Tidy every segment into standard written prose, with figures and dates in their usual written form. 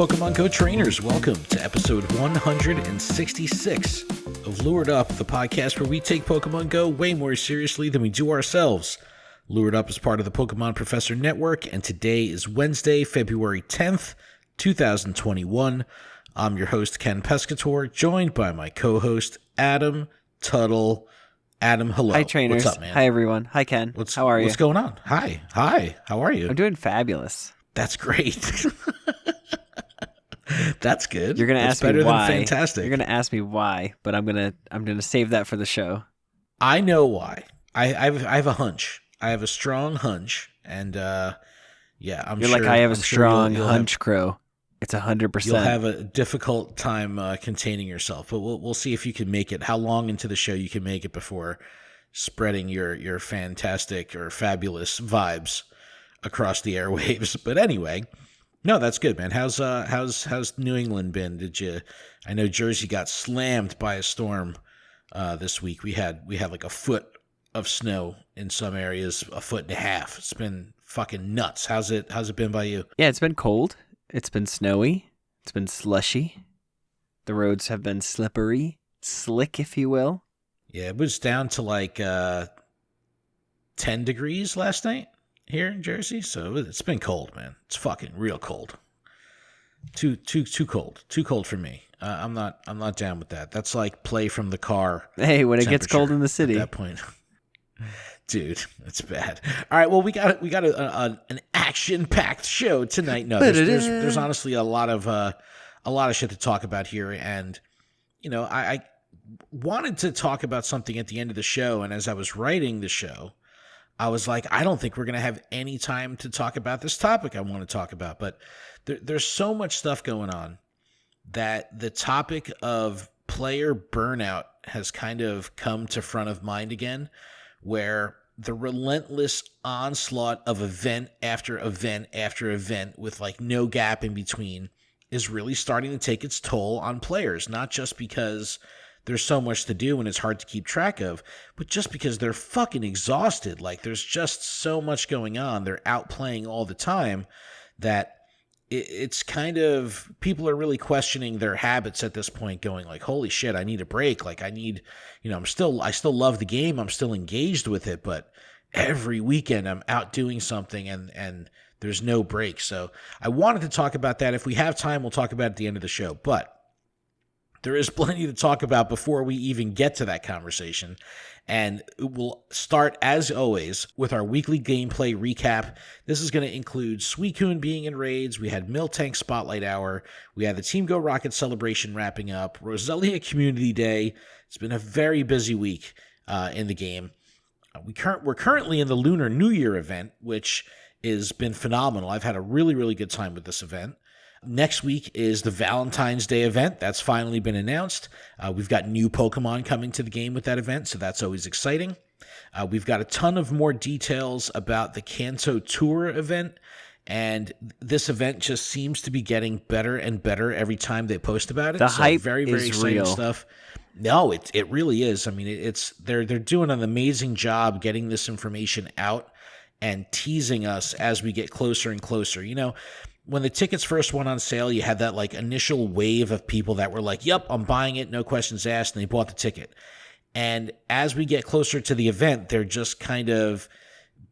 Pokemon Go trainers, welcome to episode 166 of Lured Up, the podcast where we take Pokemon Go way more seriously than we do ourselves. Lured Up is part of the Pokemon Professor Network, and today is Wednesday, February 10th, 2021. I'm your host, Ken Pescator, joined by my co-host, Adam Tuttle. Adam, hello. Hi, trainers. What's up, man? Hi, everyone. Hi, Ken. How are you? What's going on? Hi. How are you? I'm doing fabulous. That's great. That's good. You're gonna ask me why. Better than fantastic. You're gonna ask me why, but I'm gonna save that for the show. I know why. I have a hunch. I have a strong hunch, and I'm You're sure. like I have a I'm strong sure hunch, Crow. It's 100%. You'll have a difficult time containing yourself, but we'll see if you can make it. How long into the show you can make it before spreading your fantastic or fabulous vibes across the airwaves. But anyway. No, that's good, man. How's New England been? I know Jersey got slammed by a storm this week. We had like a foot of snow in some areas, a foot and a half. It's been fucking nuts. How's it been by you? Yeah, it's been cold. It's been snowy. It's been slushy. The roads have been slippery, slick, if you will. Yeah, it was down to like 10 degrees last night here in Jersey, so it's been cold, man. It's fucking real cold. Too cold. Too cold for me. I'm not down with that. That's like play from the car. Hey, when it gets cold in the city. At that point, dude, it's bad. All right, well we got an action-packed show tonight. No, there's honestly a lot of shit to talk about here, and you know I wanted to talk about something at the end of the show, and as I was writing the show, I was like, I don't think we're going to have any time to talk about this topic I want to talk about. But there's so much stuff going on that the topic of player burnout has kind of come to front of mind again, where the relentless onslaught of event after event after event with like no gap in between is really starting to take its toll on players, not just because there's so much to do and it's hard to keep track of, but just because they're fucking exhausted. Like there's just so much going on. They're out playing all the time that it's kind of, people are really questioning their habits at this point, going like, holy shit, I need a break. Like I need, I still love the game. I'm still engaged with it, but every weekend I'm out doing something and there's no break. So I wanted to talk about that. If we have time, we'll talk about it at the end of the show, but there is plenty to talk about before we even get to that conversation, and we'll start, as always, with our weekly gameplay recap. This is going to include Suicune being in raids, we had Miltank Spotlight Hour, we had the Team Go Rocket Celebration wrapping up, Roselia Community Day. It's been a very busy week in the game. We're currently in the Lunar New Year Event, which has been phenomenal. I've had a really, really good time with this event. Next week is the Valentine's Day event. That's finally been announced. We've got new Pokemon coming to the game with that event, so that's always exciting. We've got a ton of more details about the Kanto Tour event, and this event just seems to be getting better and better every time they post about it. The hype very, very is exciting real. Stuff. No, it really is. I mean, they're doing an amazing job getting this information out and teasing us as we get closer and closer. When the tickets first went on sale, you had that like initial wave of people that were like, yep, I'm buying it, no questions asked, and they bought the ticket. And as we get closer to the event, they're just kind of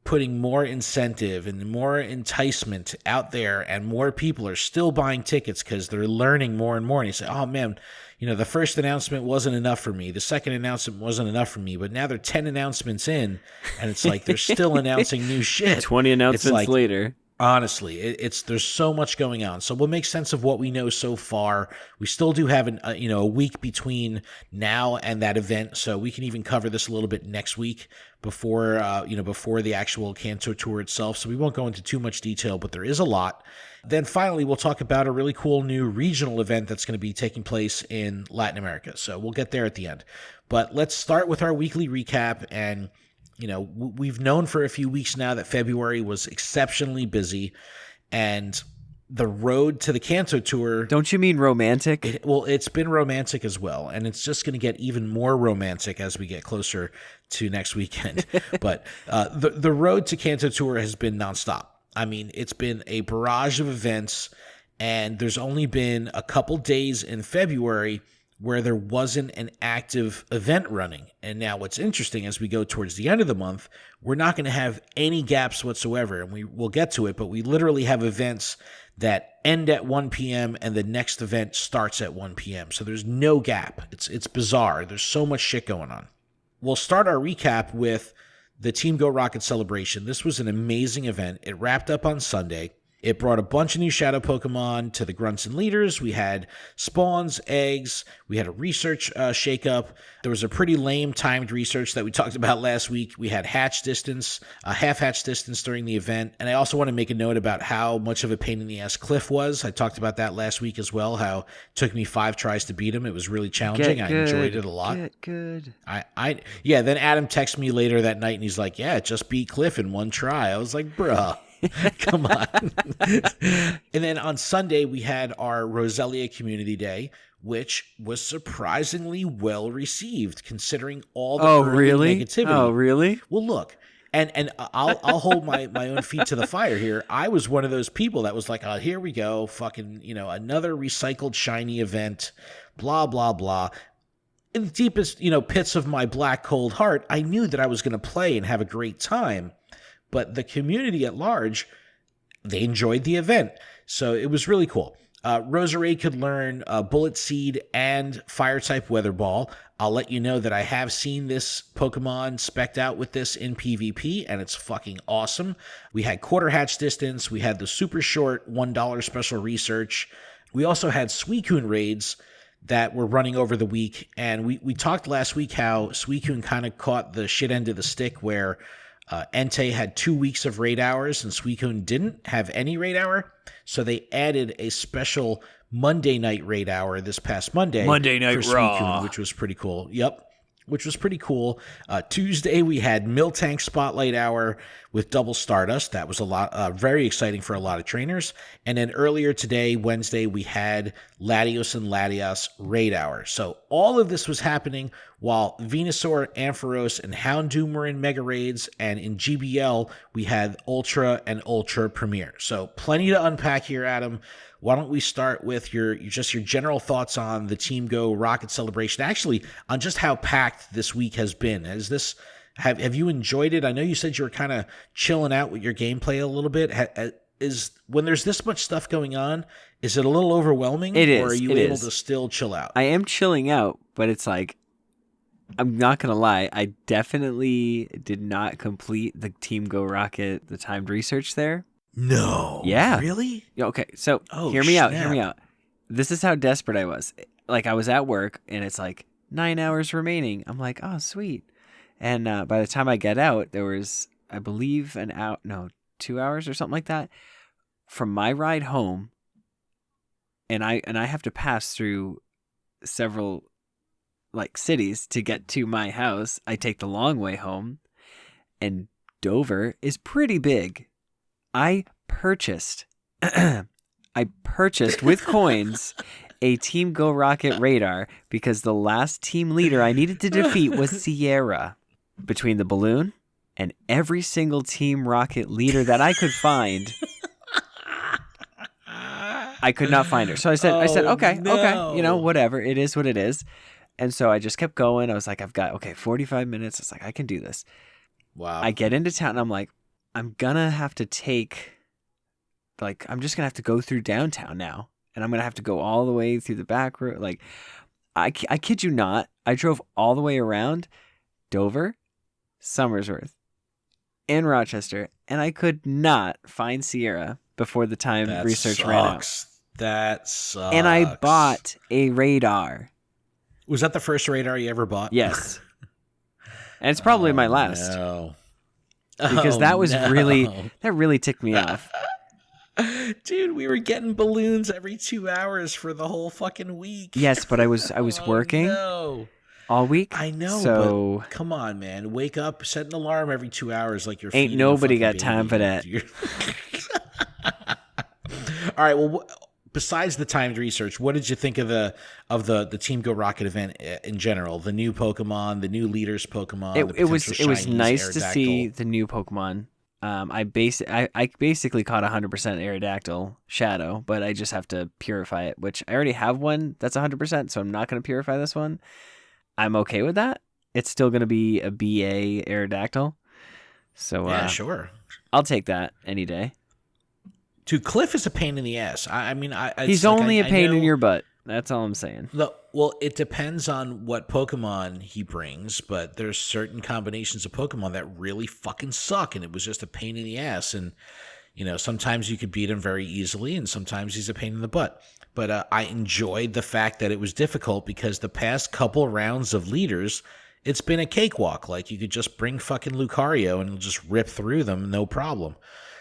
putting more incentive and more enticement out there, and more people are still buying tickets because they're learning more and more. And you say, oh man, the first announcement wasn't enough for me. The second announcement wasn't enough for me, but now they're 10 announcements in, and it's like they're still announcing new shit. 20 announcements later. Honestly, there's so much going on. So we'll make sense of what we know so far. We still do have a week between now and that event, so we can even cover this a little bit next week before the actual Kanto Tour itself. So we won't go into too much detail, but there is a lot. Then finally, we'll talk about a really cool new regional event that's going to be taking place in Latin America. So we'll get there at the end. But let's start with our weekly recap. And we've known for a few weeks now that February was exceptionally busy, and the road to the Kanto Tour... Don't you mean romantic? It's been romantic as well, and it's just going to get even more romantic as we get closer to next weekend. But the road to Kanto Tour has been nonstop. I mean, it's been a barrage of events, And there's only been a couple days in February where there wasn't an active event running. And now what's interesting, as we go towards the end of the month, we're not going to have any gaps whatsoever. And we'll get to it, but we literally have events that end at 1 p.m. and the next event starts at 1 p.m. So there's no gap. It's bizarre. There's so much shit going on. We'll start our recap with the Team Go Rocket celebration. This was an amazing event. It wrapped up on Sunday. It brought a bunch of new shadow Pokemon to the grunts and leaders. We had spawns, eggs. We had a research shakeup. There was a pretty lame timed research that we talked about last week. We had hatch distance, half hatch distance during the event. And I also want to make a note about how much of a pain in the ass Cliff was. I talked about that last week as well, how it took me 5 tries to beat him. It was really challenging. I enjoyed it a lot. Get good. Yeah, then Adam texted me later that night and he's like, yeah, just beat Cliff in 1 try. I was like, bruh. Come on. And then on Sunday, we had our Roselia Community Day, which was surprisingly well received considering all the negativity. Oh, really? Well, look, and I'll hold my own feet to the fire here. I was one of those people that was like, oh, here we go, fucking, another recycled shiny event, blah, blah, blah. In the deepest, pits of my black, cold heart, I knew that I was going to play and have a great time. But the community at large, they enjoyed the event. So it was really cool. Roselia could learn Bullet Seed and Fire-type Weather Ball. I'll let you know that I have seen this Pokemon spec'd out with this in PvP, and it's fucking awesome. We had quarter hatch distance. We had the super short $1 special research. We also had Suicune raids that were running over the week. And we talked last week how Suicune kind of caught the shit end of the stick where Entei had 2 weeks of raid hours and Suicune didn't have any raid hour. So they added a special Monday night raid hour this past Monday. Monday Night for Raw. Suicune, which was pretty cool. Yep. Which was pretty cool. Tuesday, we had Miltank Spotlight Hour with Double Stardust. That was a lot, very exciting for a lot of trainers. And then earlier today, Wednesday, we had Latios and Latias Raid Hour. So all of this was happening while Venusaur, Ampharos, and Houndoom were in Mega Raids. And in GBL, we had Ultra and Ultra Premier. So plenty to unpack here, Adam. Why don't we start with your general thoughts on the Team Go Rocket celebration? Actually, on just how packed this week has been. Have you enjoyed it? I know you said you were kind of chilling out with your gameplay a little bit. When there's this much stuff going on, is it a little overwhelming? It is. Or are you able to still chill out? I am chilling out, but it's like, I'm not going to lie. I definitely did not complete the Team Go Rocket, the timed research there. No. Yeah. Really? Okay, so hear me out. This is how desperate I was. Like, I was at work, and it's like 9 hours remaining. I'm like, oh, sweet. And by the time I get out, there was, I believe, 2 hours or something like that from my ride home. And I have to pass through several, cities to get to my house. I take the long way home, and Dover is pretty big. I purchased with coins a Team Go Rocket radar because the last team leader I needed to defeat was Sierra. Between the balloon and every single Team Rocket leader that I could find, I could not find her. So I said, okay, whatever. It is what it is. And so I just kept going. I was like, I've got 45 minutes. It's like, I can do this. Wow. I get into town and I'm like, I'm gonna have to I'm just gonna have to go through downtown now, and I'm gonna have to go all the way through the back road. I kid you not, I drove all the way around Dover, Somersworth, and Rochester, and I could not find Sierra before the time research ran out. That sucks. And I bought a radar. Was that the first radar you ever bought? Yes. And it's probably my last. No. Because that really ticked me off. Dude, we were getting balloons every 2 hours for the whole fucking week. Yes, but I was working all week. I know, so but come on, man. Wake up, set an alarm every 2 hours like you're ain't nobody got time for that. All right, well, besides the timed research, what did you think of the Team Go Rocket event in general? The new Pokemon, the new leaders Pokemon. It was nice to see the new Pokemon. I basically caught 100% Aerodactyl Shadow, but I just have to purify it, which I already have one that's 100%, so I'm not going to purify this one. I'm okay with that. It's still going to be a BA Aerodactyl. So yeah, sure. I'll take that any day. Dude, Cliff is a pain in the ass. I mean, he's only a pain in your butt. That's all I'm saying. Well, it depends on what Pokemon he brings, but there's certain combinations of Pokemon that really fucking suck, and it was just a pain in the ass. And, sometimes you could beat him very easily, and sometimes he's a pain in the butt. But I enjoyed the fact that it was difficult because the past couple rounds of leaders, it's been a cakewalk. Like, you could just bring fucking Lucario and just rip through them, no problem.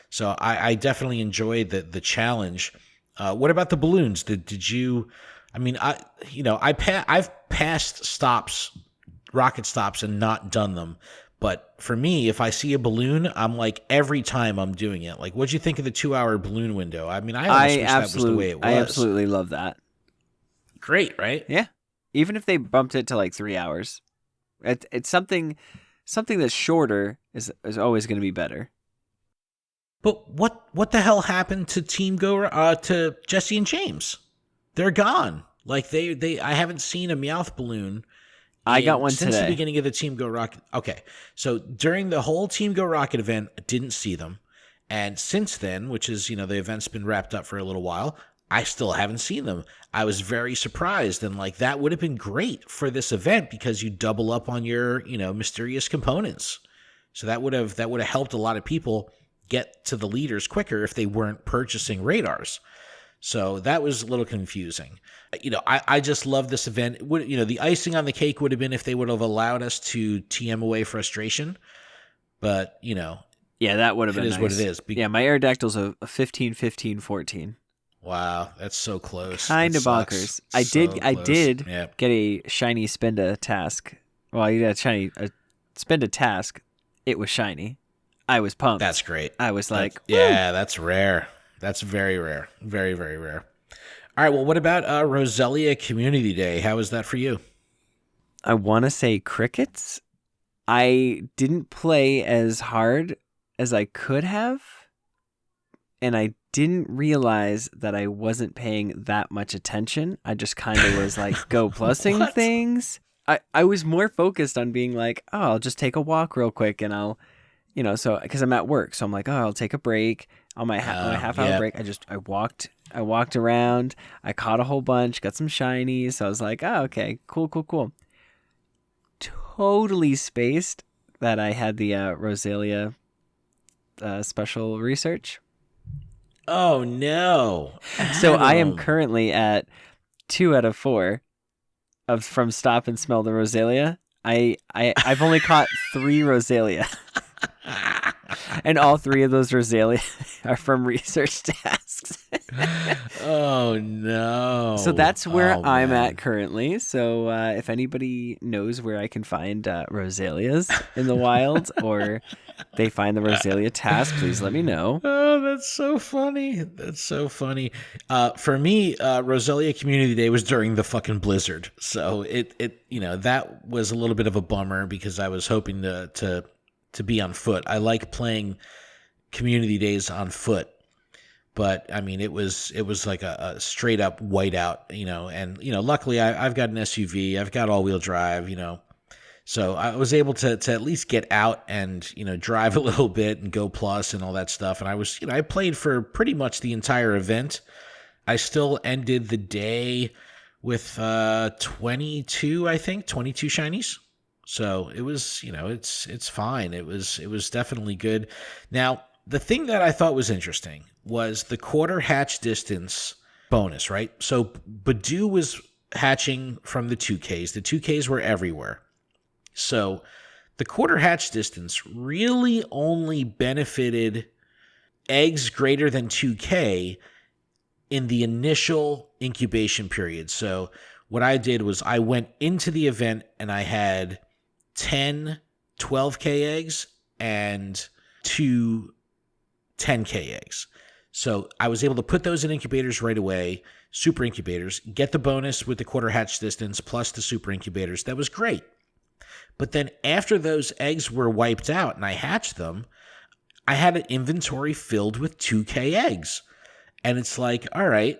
So I definitely enjoyed the challenge. What about the balloons? Did you? I mean, I've passed rocket stops, and not done them. But for me, if I see a balloon, I'm like, every time I'm doing it. Like, what'd you think of the 2-hour balloon window? I mean, I almost wish that was the way it was. I absolutely love that. Great, right? Yeah. Even if they bumped it to like 3 hours, it's something that's shorter is always going to be better. But what the hell happened to to Jesse and James? They're gone. Like I haven't seen a Meowth balloon. I got one since today. The beginning of the Team Go Rocket. Okay, so during the whole Team Go Rocket event, I didn't see them, and since then, which is the event's been wrapped up for a little while, I still haven't seen them. I was very surprised, and like that would have been great for this event because you double up on your mysterious components. So that would have helped a lot of people get to the leaders quicker if they weren't purchasing radars. So that was a little confusing. I just love this event. The icing on the cake would have been if they would have allowed us to TM away frustration. But, yeah, that would have been nice. It is what it is. Yeah, my Aerodactyl's a 15, 15, 14. Wow, that's so close. Kind of bonkers. I did get a shiny Spinda task. Well, you got a Spinda task. It was shiny. I was pumped. That's great. I was like, yeah, that's rare. That's very rare. Very, very rare. All right, well, what about Roselia Community Day? How was that for you? I want to say crickets. I didn't play as hard as I could have, and I didn't realize that I wasn't paying that much attention. I just kind of was like go plussing things. I was more focused on being like, oh, I'll just take a walk real quick, and I'll, so because I'm at work, so I'm like, oh, I'll take a break on my half hour break. I walked around. I caught a whole bunch, got some shinies. So I was like, oh, okay, cool. Totally spaced that I had the Roselia special research. Oh no! So I am currently at 2 out of 4 from Stop and Smell the Roselia. I've only caught 3 Roselia. And all 3 of those Roselia are from research tasks. Oh, no. So that's where I'm at currently. So if anybody knows where I can find Roselias in the wild or they find the Roselia task, please let me know. Oh, that's so funny. That's so funny. For me, Roselia Community Day was during the fucking blizzard. So it that was a little bit of a bummer because I was hoping to be on foot. I like playing community days on foot, but I mean, it was like a straight up whiteout, and luckily I've got an SUV, I've got all wheel drive, so I was able to at least get out and, drive a little bit and go plus and all that stuff. And I was, I played for pretty much the entire event. I still ended the day with 22 shinies. So it was, it's fine. It was definitely good. Now, the thing that I thought was interesting was the quarter hatch distance bonus, right? So Badoo was hatching from the 2Ks. The 2Ks were everywhere. So the quarter hatch distance really only benefited eggs greater than 2K in the initial incubation period. So what I did was I went into the event and I had 10 12K eggs and 2 10K eggs. So I was able to put those in incubators right away, super incubators, get the bonus with the quarter hatch distance plus the super incubators. That was great. But then after those eggs were wiped out and I hatched them, I had an inventory filled with 2K eggs. And it's like, all right,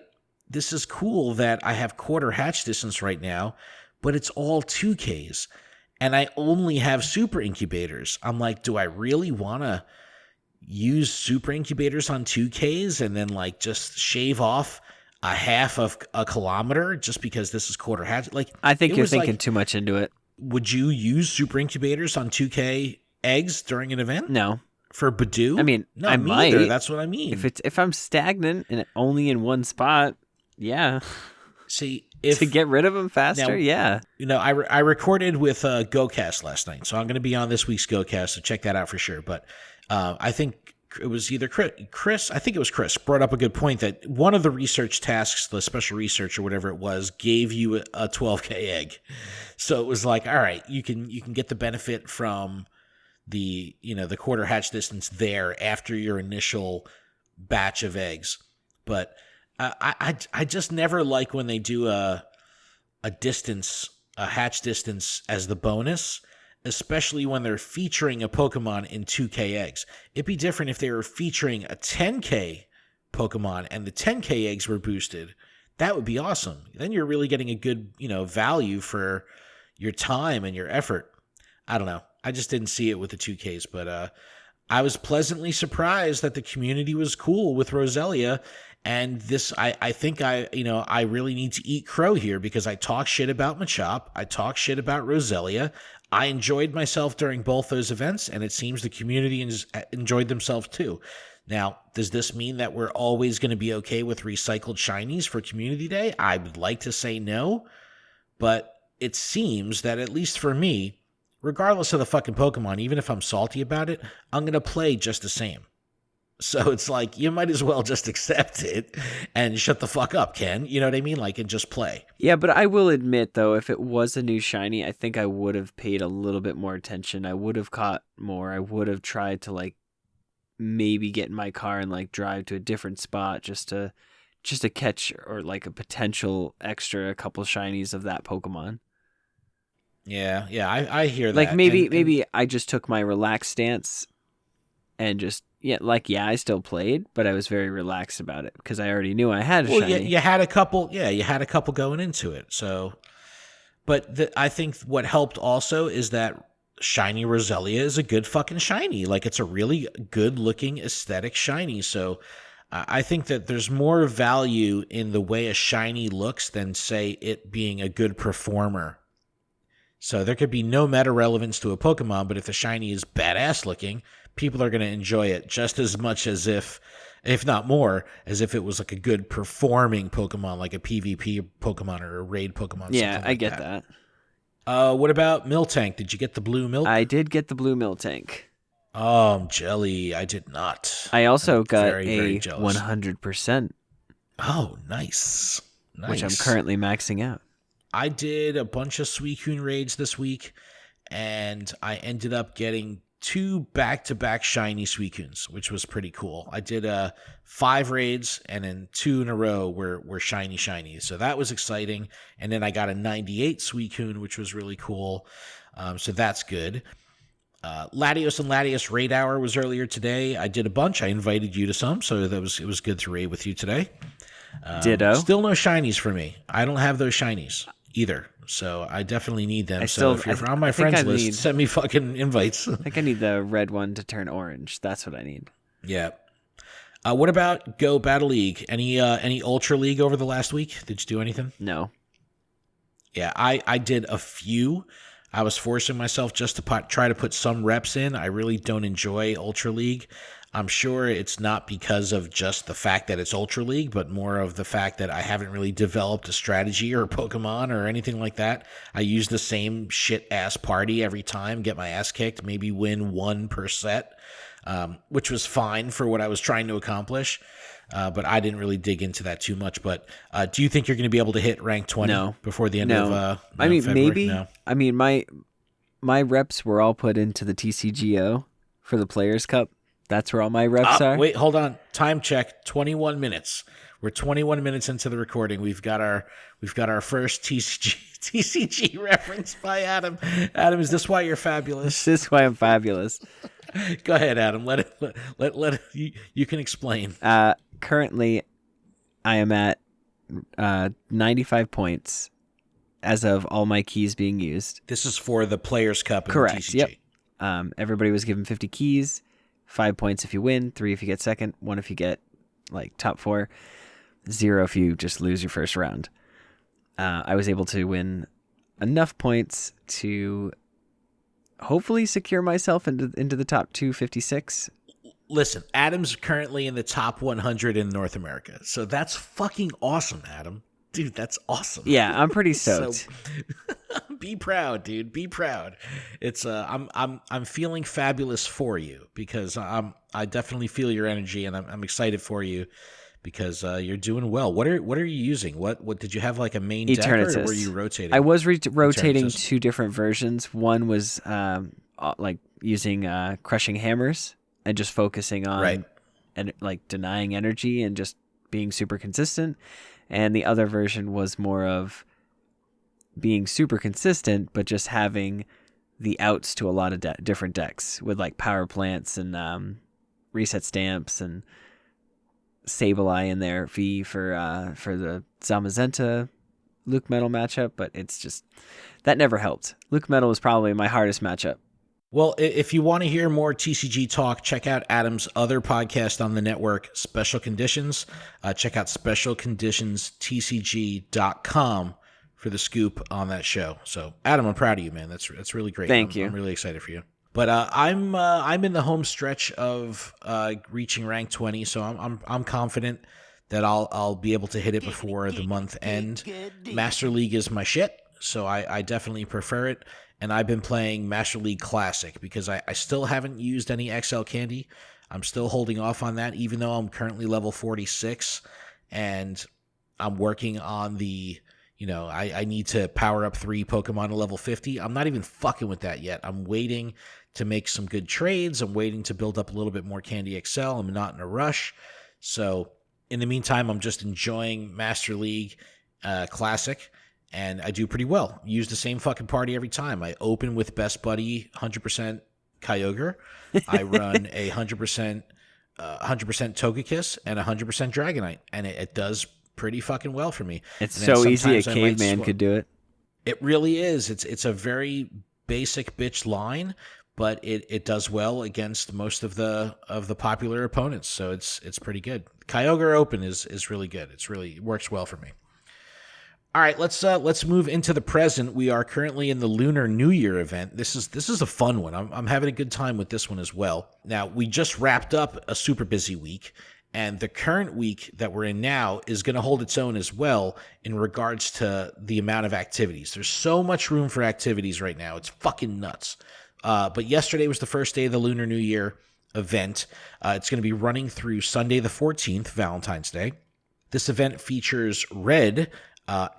this is cool that I have quarter hatch distance right now, but it's all 2Ks. And I only have super incubators. I'm like, do I really want to use super incubators on 2Ks and then like just shave off a half of a kilometer just because this is quarter hatch? Like, I think you're thinking too much into it. Would you use super incubators on 2K eggs during an event? No. For Badoo? I mean, no, I might. Either. That's what I mean. If I'm stagnant and only in one spot, yeah. See, to get rid of them faster, yeah. I recorded with GoCast last night, so I'm going to be on this week's GoCast, so check that out for sure. But I think it was either Chris, I think it was Chris, brought up a good point that one of the research tasks, the special research or whatever it was, gave you a 12K egg. So it was like, all right, you can get the benefit from the quarter hatch distance there after your initial batch of eggs. But I just never like when they do a hatch distance as the bonus, especially when they're featuring a Pokemon in 2K eggs. It'd be different if they were featuring a 10K Pokemon and the 10K eggs were boosted. That would be awesome. Then you're really getting a good, value for your time and your effort. I don't know. I just didn't see it with the 2Ks, but I was pleasantly surprised that the community was cool with Roselia. And this, I think I really need to eat crow here because I talk shit about Machop. I talk shit about Roselia. I enjoyed myself during both those events, and it seems the community enjoyed themselves too. Now, does this mean that we're always going to be okay with recycled shinies for Community Day? I would like to say no, but it seems that at least for me, regardless of the fucking Pokemon, even if I'm salty about it, I'm going to play just the same. So it's like, you might as well just accept it and shut the fuck up, Ken. You know what I mean? Like, and just play. Yeah, but I will admit, though, if it was a new shiny, I think I would have paid a little bit more attention. I would have caught more. I would have tried to, like, maybe get in my car and, like, drive to a different spot just to catch, or, like, a potential extra couple shinies of that Pokemon. Yeah, I hear that. Like, maybe I just took my relaxed stance and just, I still played, but I was very relaxed about it because I already knew I had a shiny. Yeah, you had a couple going into it. So, but I think what helped also is that shiny Roselia is a good fucking shiny. Like, it's a really good looking aesthetic shiny. So I think that there's more value in the way a shiny looks than, say, it being a good performer. So there could be no meta relevance to a Pokemon, but if the shiny is badass looking, people are going to enjoy it just as much as if not more, as if it was like a good performing Pokemon, like a PvP Pokemon or a raid Pokemon. Yeah, I get that. What about Miltank? Did you get the blue milk? I did get the blue Miltank. Oh, I'm jelly. I did not. I also got very a 100%. Oh, nice. Which I'm currently maxing out. I did a bunch of Suicune raids this week, and I ended up getting 2 back-to-back shiny Suicunes, which was pretty cool. I did 5 raids, and then 2 in a row were shiny. So that was exciting. And then I got a 98 Suicune, which was really cool. So that's good. Latios and Latios raid hour was earlier today. I did a bunch. I invited you to some, so it was good to raid with you today. Ditto. Still no shinies for me. I don't have those shinies either, so I definitely need them. If you're on my friends list, send me fucking invites. I think I need the red one to turn orange. That's what I need. Yeah. What about Go Battle League? Any Ultra League over the last week? Did you do anything? No. Yeah, I did a few. I was forcing myself just to try to put some reps in. I really don't enjoy Ultra League. I'm sure it's not because of just the fact that it's Ultra League, but more of the fact that I haven't really developed a strategy or a Pokemon or anything like that. I use the same shit-ass party every time, get my ass kicked, maybe win 1 per set, which was fine for what I was trying to accomplish. But I didn't really dig into that too much. But do you think you're going to be able to hit rank 20 before the end of February? Maybe. No. I mean, my reps were all put into the TCGO for the Players' Cup. That's where all my reps are. Wait, hold on. time check, 21 minutes. We're 21 minutes into the recording. We've got our first TCG reference by Adam. Adam, is this why you're fabulous? This is why I'm fabulous. Go ahead, Adam. Let it you can explain. Currently, I am at 95 points as of all my keys being used. This is for the Players' Cup and Correct. TCG. Yep. Everybody was given 50 keys, 5 points if you win, 3 if you get second, 1 if you get like top 4, 0 if you just lose your first round. I was able to win enough points to hopefully secure myself into the top 256. Listen, Adam's currently in the top 100 in North America, so that's fucking awesome, Adam. Dude, that's awesome. Yeah, I'm pretty stoked. So, be proud, dude. Be proud. It's I'm feeling fabulous for you because I definitely feel your energy, and I'm excited for you because you're doing well. What are you using? What did you have, like a main deck, or were you rotating? I was rotating Eternatus. 2 different versions. One was like using crushing hammers and just focusing on and like denying energy and just being super consistent. And the other version was more of being super consistent, but just having the outs to a lot of different decks with like power plants and reset stamps and Sableye in there, V for the Zamazenta Luke Metal matchup. But it's just, that never helped. Luke Metal was probably my hardest matchup. Well, if you want to hear more TCG talk, check out Adam's other podcast on the network, Special Conditions. Check out specialconditionstcg.com for the scoop on that show. So, Adam, I'm proud of you, man. That's really great. Thank you. I'm really excited for you. But I'm in the home stretch of reaching rank 20, so I'm confident that I'll be able to hit it before the month end. Master League is my shit, so I definitely prefer it. And I've been playing Master League Classic because I still haven't used any XL candy. I'm still holding off on that, even though I'm currently level 46. And I'm working on the, I need to power up 3 Pokemon to level 50. I'm not even fucking with that yet. I'm waiting to make some good trades. I'm waiting to build up a little bit more Candy XL. I'm not in a rush. So in the meantime, I'm just enjoying Master League Classic. And I do pretty well. Use the same fucking party every time. I open with Best Buddy 100% Kyogre. I run a 100% Togekiss and 100% Dragonite. And it does pretty fucking well for me. It's so easy a caveman could do it. It really is. It's a very basic bitch line, but it does well against most of the popular opponents. So it's pretty good. Kyogre Open is really good. It works well for me. All right, let's move into the present. We are currently in the Lunar New Year event. This is a fun one. I'm having a good time with this one as well. Now, we just wrapped up a super busy week, and the current week that we're in now is going to hold its own as well in regards to the amount of activities. There's so much room for activities right now. It's fucking nuts. But yesterday was the first day of the Lunar New Year event. It's going to be running through Sunday the 14th, Valentine's Day. This event features red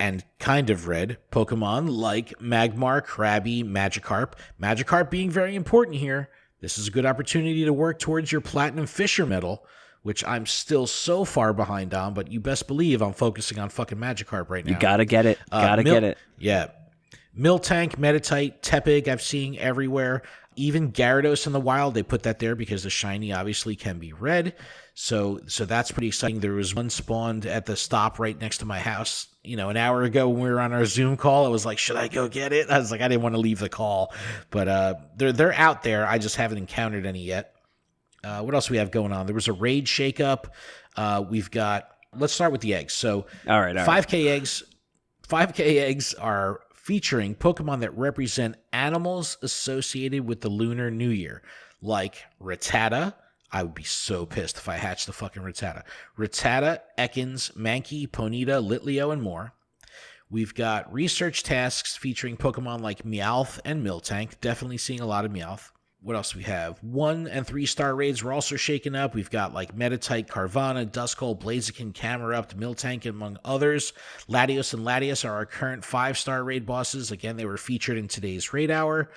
and kind of red Pokemon like Magmar, Krabby, Magikarp. Magikarp being very important here. This is a good opportunity to work towards your Platinum Fisher medal, which I'm still so far behind on, but you best believe I'm focusing on fucking Magikarp right now. You gotta get it. Get it. Yeah. Miltank, Meditite, Tepig I'm seeing everywhere. Even Gyarados in the wild, they put that there because the shiny obviously can be red. So that's pretty exciting. There was one spawned at the stop right next to my house, an hour ago when we were on our Zoom call. I was like, should I go get it? I was like, I didn't want to leave the call. But they're out there. I just haven't encountered any yet. What else we have going on? There was a raid shakeup. Let's start with the eggs. So all right. 5K eggs. 5K eggs are featuring Pokemon that represent animals associated with the Lunar New Year, like Rattata. I would be so pissed if I hatched the fucking Rattata. Rattata, Ekans, Mankey, Ponyta, Litleo, and more. We've got research tasks featuring Pokemon like Meowth and Miltank. Definitely seeing a lot of Meowth. What else do we have? 1 and 3 star raids were also shaken up. We've got like Meditite, Carvanha, Duskull, Blaziken, Camerupt, Miltank, among others. Latios and Latias are our current 5-star raid bosses. Again, they were featured in today's raid hour.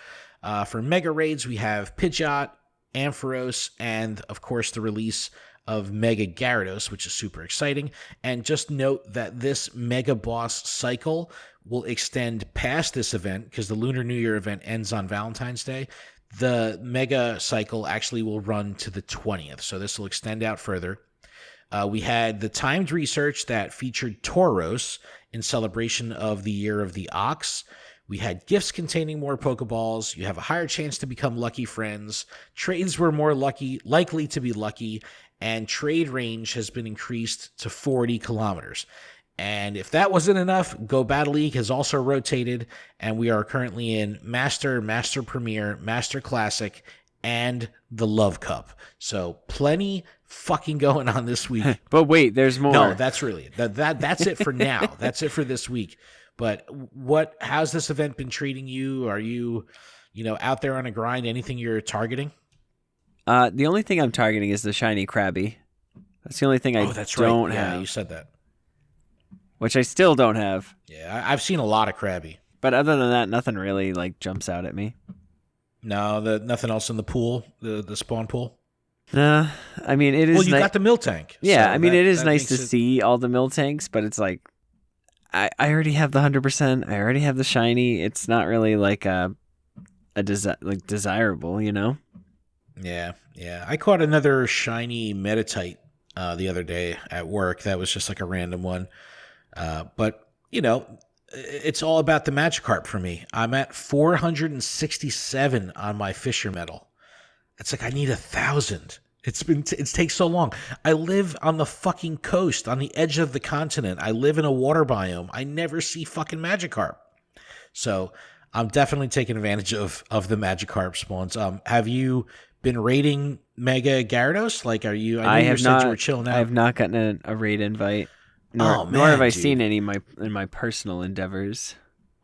For mega raids, we have Pidgeot, Ampharos, and of course the release of Mega Gyarados, which is super exciting. And just note that this Mega Boss cycle will extend past this event because the Lunar New Year event ends on Valentine's Day. The Mega cycle actually will run to the 20th, so this will extend out further. We had the timed research that featured Tauros in celebration of the Year of the Ox. We had gifts containing more Pokeballs. You have a higher chance to become lucky friends. Trades were more likely to be lucky, and trade range has been increased to 40 kilometers. And if that wasn't enough, Go Battle League has also rotated, and we are currently in Master, Master Premier, Master Classic, and the Love Cup. So plenty fucking going on this week. But wait, there's more. No, that's really that's it for now. That's it for this week. But how's this event been treating you? Are you out there on a grind? Anything you're targeting? The only thing I'm targeting is the shiny Krabby. That's the only thing I don't have. Yeah, you said that. Which I still don't have. Yeah, I've seen a lot of Krabby. But other than that, nothing really jumps out at me. No, nothing else in the pool, the spawn pool? Nah, I mean, it is... Well, you got the mill tank. Yeah, so it is nice to see all the mill tanks, but it's like, I already have the 100%. I already have the shiny. It's not really desirable, Yeah. I caught another shiny Metatite the other day at work. That was just like a random one. But, it's all about the Magikarp for me. I'm at 467 on my Fisher medal. It's like I need 1,000. It takes so long. I live on the fucking coast, on the edge of the continent. I live in a water biome. I never see fucking Magikarp. So I'm definitely taking advantage of the Magikarp spawns. Have you been raiding Mega Gyarados? Like, are you? I know you said you were chilling out. I have not gotten a raid invite. Nor have I seen any in my personal endeavors.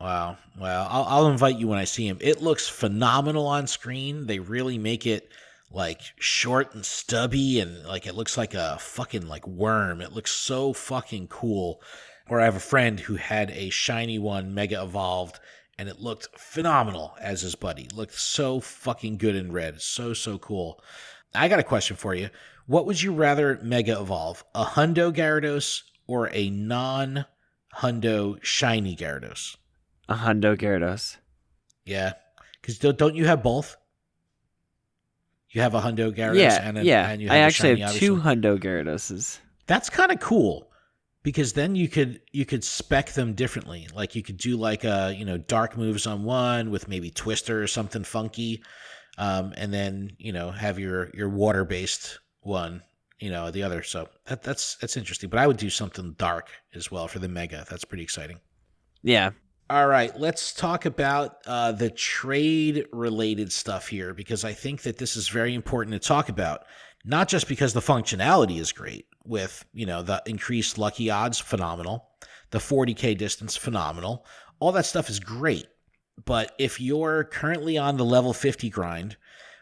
Wow. Well, I'll invite you when I see him. It looks phenomenal on screen. They really make it like short and stubby, and like it looks like a fucking like worm. It looks so fucking cool. Or I have a friend who had a shiny one, Mega Evolved, and it looked phenomenal as his buddy. It looked so fucking good in red. So cool. I got a question for you. What would you rather Mega Evolve? A Hundo Gyarados or a non-Hundo shiny Gyarados? A Hundo Gyarados. Yeah. Because don't you have both? You have a Hundo Gyarados and you have I actually shiny, have two Hundo Gyaradoses. That's kind of cool. Because then you could spec them differently. Like you could do like dark moves on one with maybe Twister or something funky. And then, have your water-based one, the other. So that's interesting. But I would do something dark as well for the Mega. That's pretty exciting. Yeah. All right, let's talk about the trade-related stuff here, because I think that this is very important to talk about, not just because the functionality is great with, the increased lucky odds, phenomenal, the 40K distance, phenomenal. All that stuff is great, but if you're currently on the level 50 grind,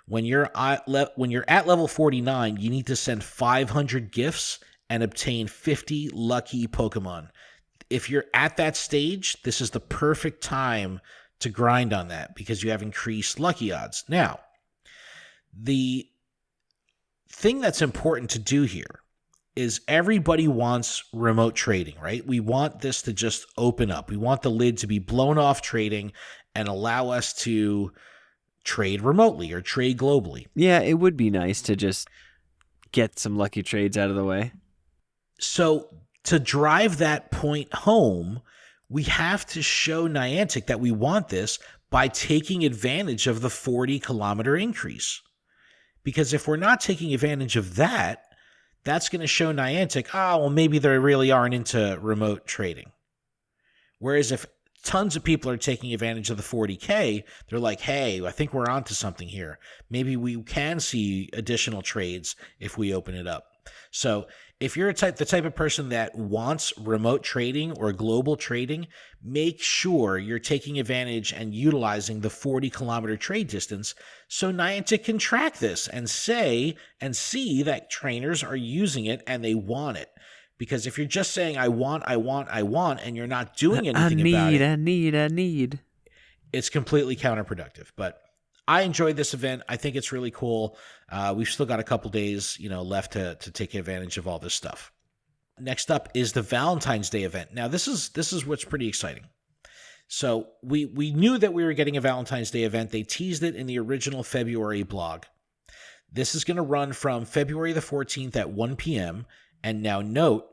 when you're at level 49, you need to send 500 gifts and obtain 50 lucky Pokemon. If you're at that stage, this is the perfect time to grind on that because you have increased lucky odds. Now, the thing that's important to do here is everybody wants remote trading, right? We want this to just open up. We want the lid to be blown off trading and allow us to trade remotely or trade globally. Yeah, it would be nice to just get some lucky trades out of the way. So to drive that point home, we have to show Niantic that we want this by taking advantage of the 40-kilometer increase. Because if we're not taking advantage of that, that's going to show Niantic, maybe they really aren't into remote trading. Whereas if tons of people are taking advantage of the 40K, they're like, hey, I think we're onto something here. Maybe we can see additional trades if we open it up. So if you're the type of person that wants remote trading or global trading, make sure you're taking advantage and utilizing the 40-kilometer trade distance so Niantic can track this and see that trainers are using it and they want it. Because if you're just saying, I want, and you're not doing anything about it. I need. It's completely counterproductive. But I enjoyed this event. I think it's really cool. We've still got a couple days, left to take advantage of all this stuff. Next up is the Valentine's Day event. Now, this is what's pretty exciting. So we knew that we were getting a Valentine's Day event. They teased it in the original February blog. This is going to run from February the 14th at 1 p.m. And now note,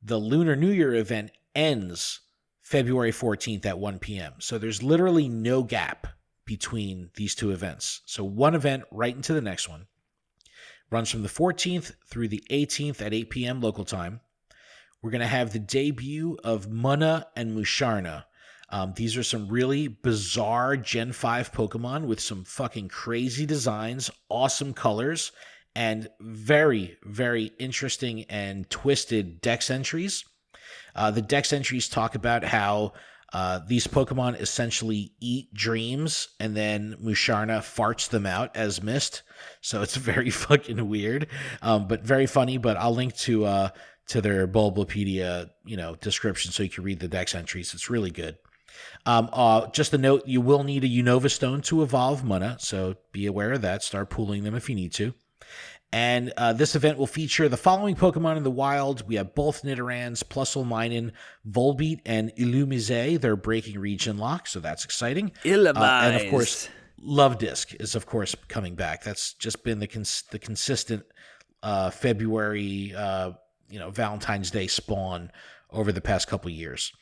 the Lunar New Year event ends February 14th at 1 p.m. So there's literally no gap between these two events. So one event right into the next one. Runs from the 14th through the 18th at 8 p.m. local time. We're going to have the debut of Munna and Musharna. These are some really bizarre Gen 5 Pokemon with some fucking crazy designs, awesome colors, and very, very interesting and twisted dex entries. The dex entries talk about how these Pokemon essentially eat dreams, and then Musharna farts them out as mist. So it's very fucking weird, but very funny. But I'll link to their Bulbapedia, description so you can read the dex entries. It's really good. Just a note, you will need a Unova Stone to evolve Munna, so be aware of that. Start pooling them if you need to. And this event will feature the following Pokemon in the wild. We have both Nidorans, Plusle, Volbeat, and Illumise. They're breaking region lock, so that's exciting. And of course, Love Disc is of course coming back. That's just been the consistent February, Valentine's Day spawn over the past couple years.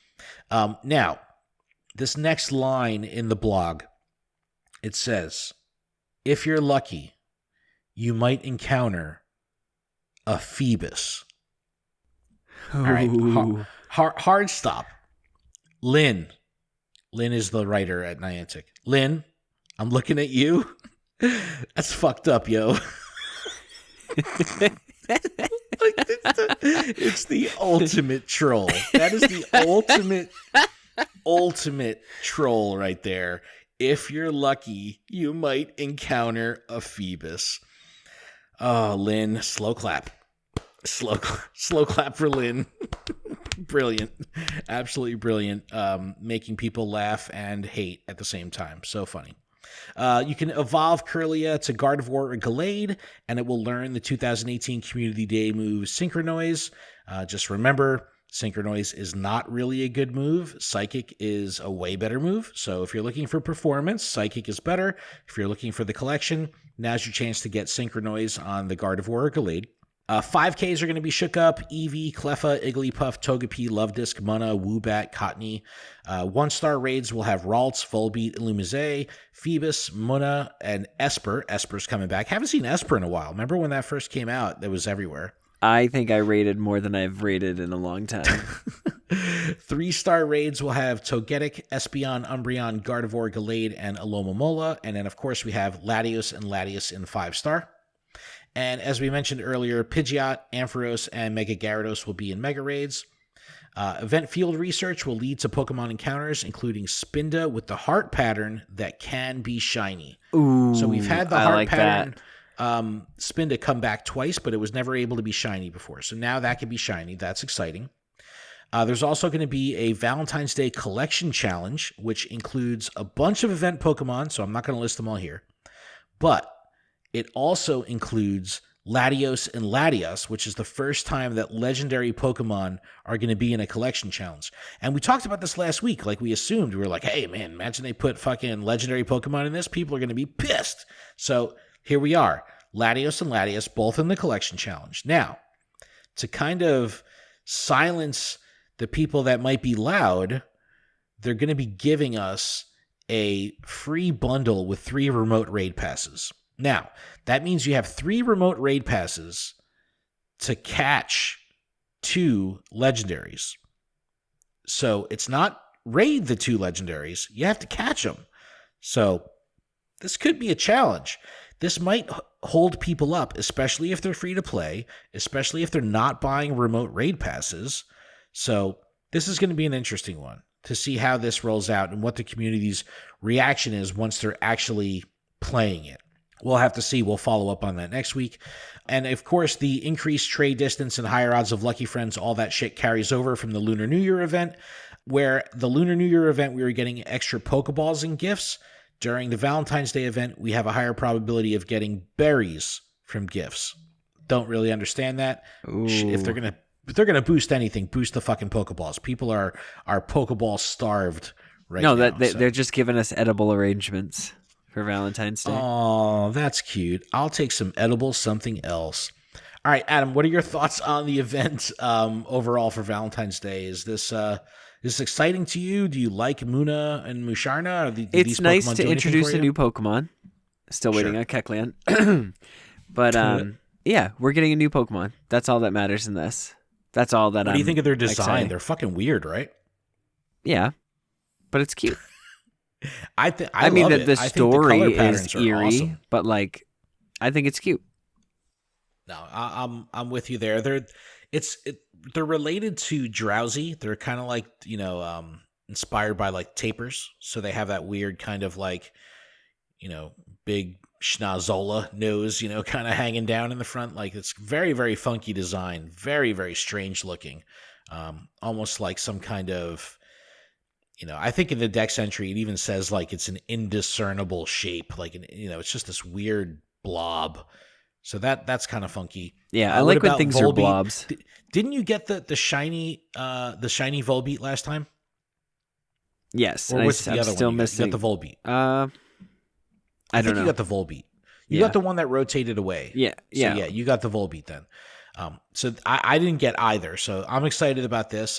Now, this next line in the blog, it says, if you're lucky, you might encounter a Phoebus. All right, hard stop. Lynn is the writer at Niantic. Lynn, I'm looking at you. That's fucked up, yo. It's the ultimate troll. That is the ultimate troll right there. If you're lucky, you might encounter a Phoebus. Oh, Lynn, slow clap. Slow clap for Lynn. Brilliant. Absolutely brilliant. Making people laugh and hate at the same time. So funny. You can evolve Kirlia to Gardevoir or Gallade, and it will learn the 2018 Community Day move Synchronoise. Just remember, Synchronoise is not really a good move. Psychic is a way better move. So if you're looking for performance, Psychic is better. If you're looking for the collection, now's your chance to get Synchronoise on the Gardevoir or Gallade. 5Ks are going to be Shook Up, Eevee, Cleffa, Igglypuff, Togepi, Lovedisk, Munna, Woobat, Cottonee. 1-star raids will have Ralts, Volbeat, Illumise, Phoebus, Munna, and Esper. Esper's coming back. Haven't seen Esper in a while. Remember when that first came out? That was everywhere. I think I rated more than I've rated in a long time. 3-star raids will have Togetic, Espeon, Umbreon, Gardevoir, Gallade, and Alomomola. And then, of course, we have Latios and Latias in 5-star. And as we mentioned earlier, Pidgeot, Ampharos, and Mega Gyarados will be in Mega Raids. Event field research will lead to Pokemon encounters, including Spinda with the heart pattern that can be shiny. Ooh, so we've had the heart pattern that. Spinda come back twice, but it was never able to be shiny before. So now that can be shiny. That's exciting. There's also going to be a Valentine's Day collection challenge, which includes a bunch of event Pokemon, so I'm not going to list them all here. But it also includes Latios and Latias, which is the first time that legendary Pokemon are going to be in a collection challenge. And we talked about this last week. Like we assumed, we were like, hey, man, imagine they put fucking legendary Pokemon in this. People are going to be pissed. So here we are. Latios and Latias, both in the collection challenge. Now, to kind of silence the people that might be loud, they're going to be giving us a free bundle with 3 remote raid passes. Now, that means you have 3 remote raid passes to catch 2 legendaries. So it's not raid the 2 legendaries. You have to catch them. So this could be a challenge. This might hold people up, especially if they're free to play, especially if they're not buying remote raid passes. So this is going to be an interesting one to see how this rolls out and what the community's reaction is once they're actually playing it. We'll have to see. We'll follow up on that next week. And, of course, the increased trade distance and higher odds of Lucky Friends, all that shit carries over from the Lunar New Year event, where the Lunar New Year event, we were getting extra Pokeballs and gifts. During the Valentine's Day event, we have a higher probability of getting berries from gifts. Don't really understand that. If they're gonna boost anything, boost the fucking Pokeballs. People are Pokeball starved right now. No, they're just giving us edible arrangements for Valentine's Day. Oh, that's cute. I'll take some edible something else. All right, Adam, what are your thoughts on the event overall for Valentine's Day? Is this exciting to you? Do you like Muna and Musharna? It's nice to introduce a new Pokemon. Still waiting on Kecleon. But yeah, we're getting a new Pokemon. That's all that matters in this. That's all that. What do you think of their design? Excited. They're fucking weird, right? Yeah, but it's cute. I mean, love the it. story I think the color is eerie, awesome. but like, I think it's cute. No, I'm with you there. They're related to Drowsy. They're kind of like, inspired by like tapirs. So they have that weird kind of like, big schnozola nose, kind of hanging down in the front. Like it's very, very funky design. Very, very strange looking. Almost like some kind of, I think in the Dex entry, it even says like it's an indiscernible shape. Like, it's just this weird blob. So that's kind of funky. Yeah, I like when things are blobs. Didn't you get the shiny Volbeat last time? Yes, or was it the other still one? missing. You got the Volbeat. I don't know. You got the Volbeat. You got the one that rotated away. Yeah. So, you got the Volbeat then. So I didn't get either. So I'm excited about this.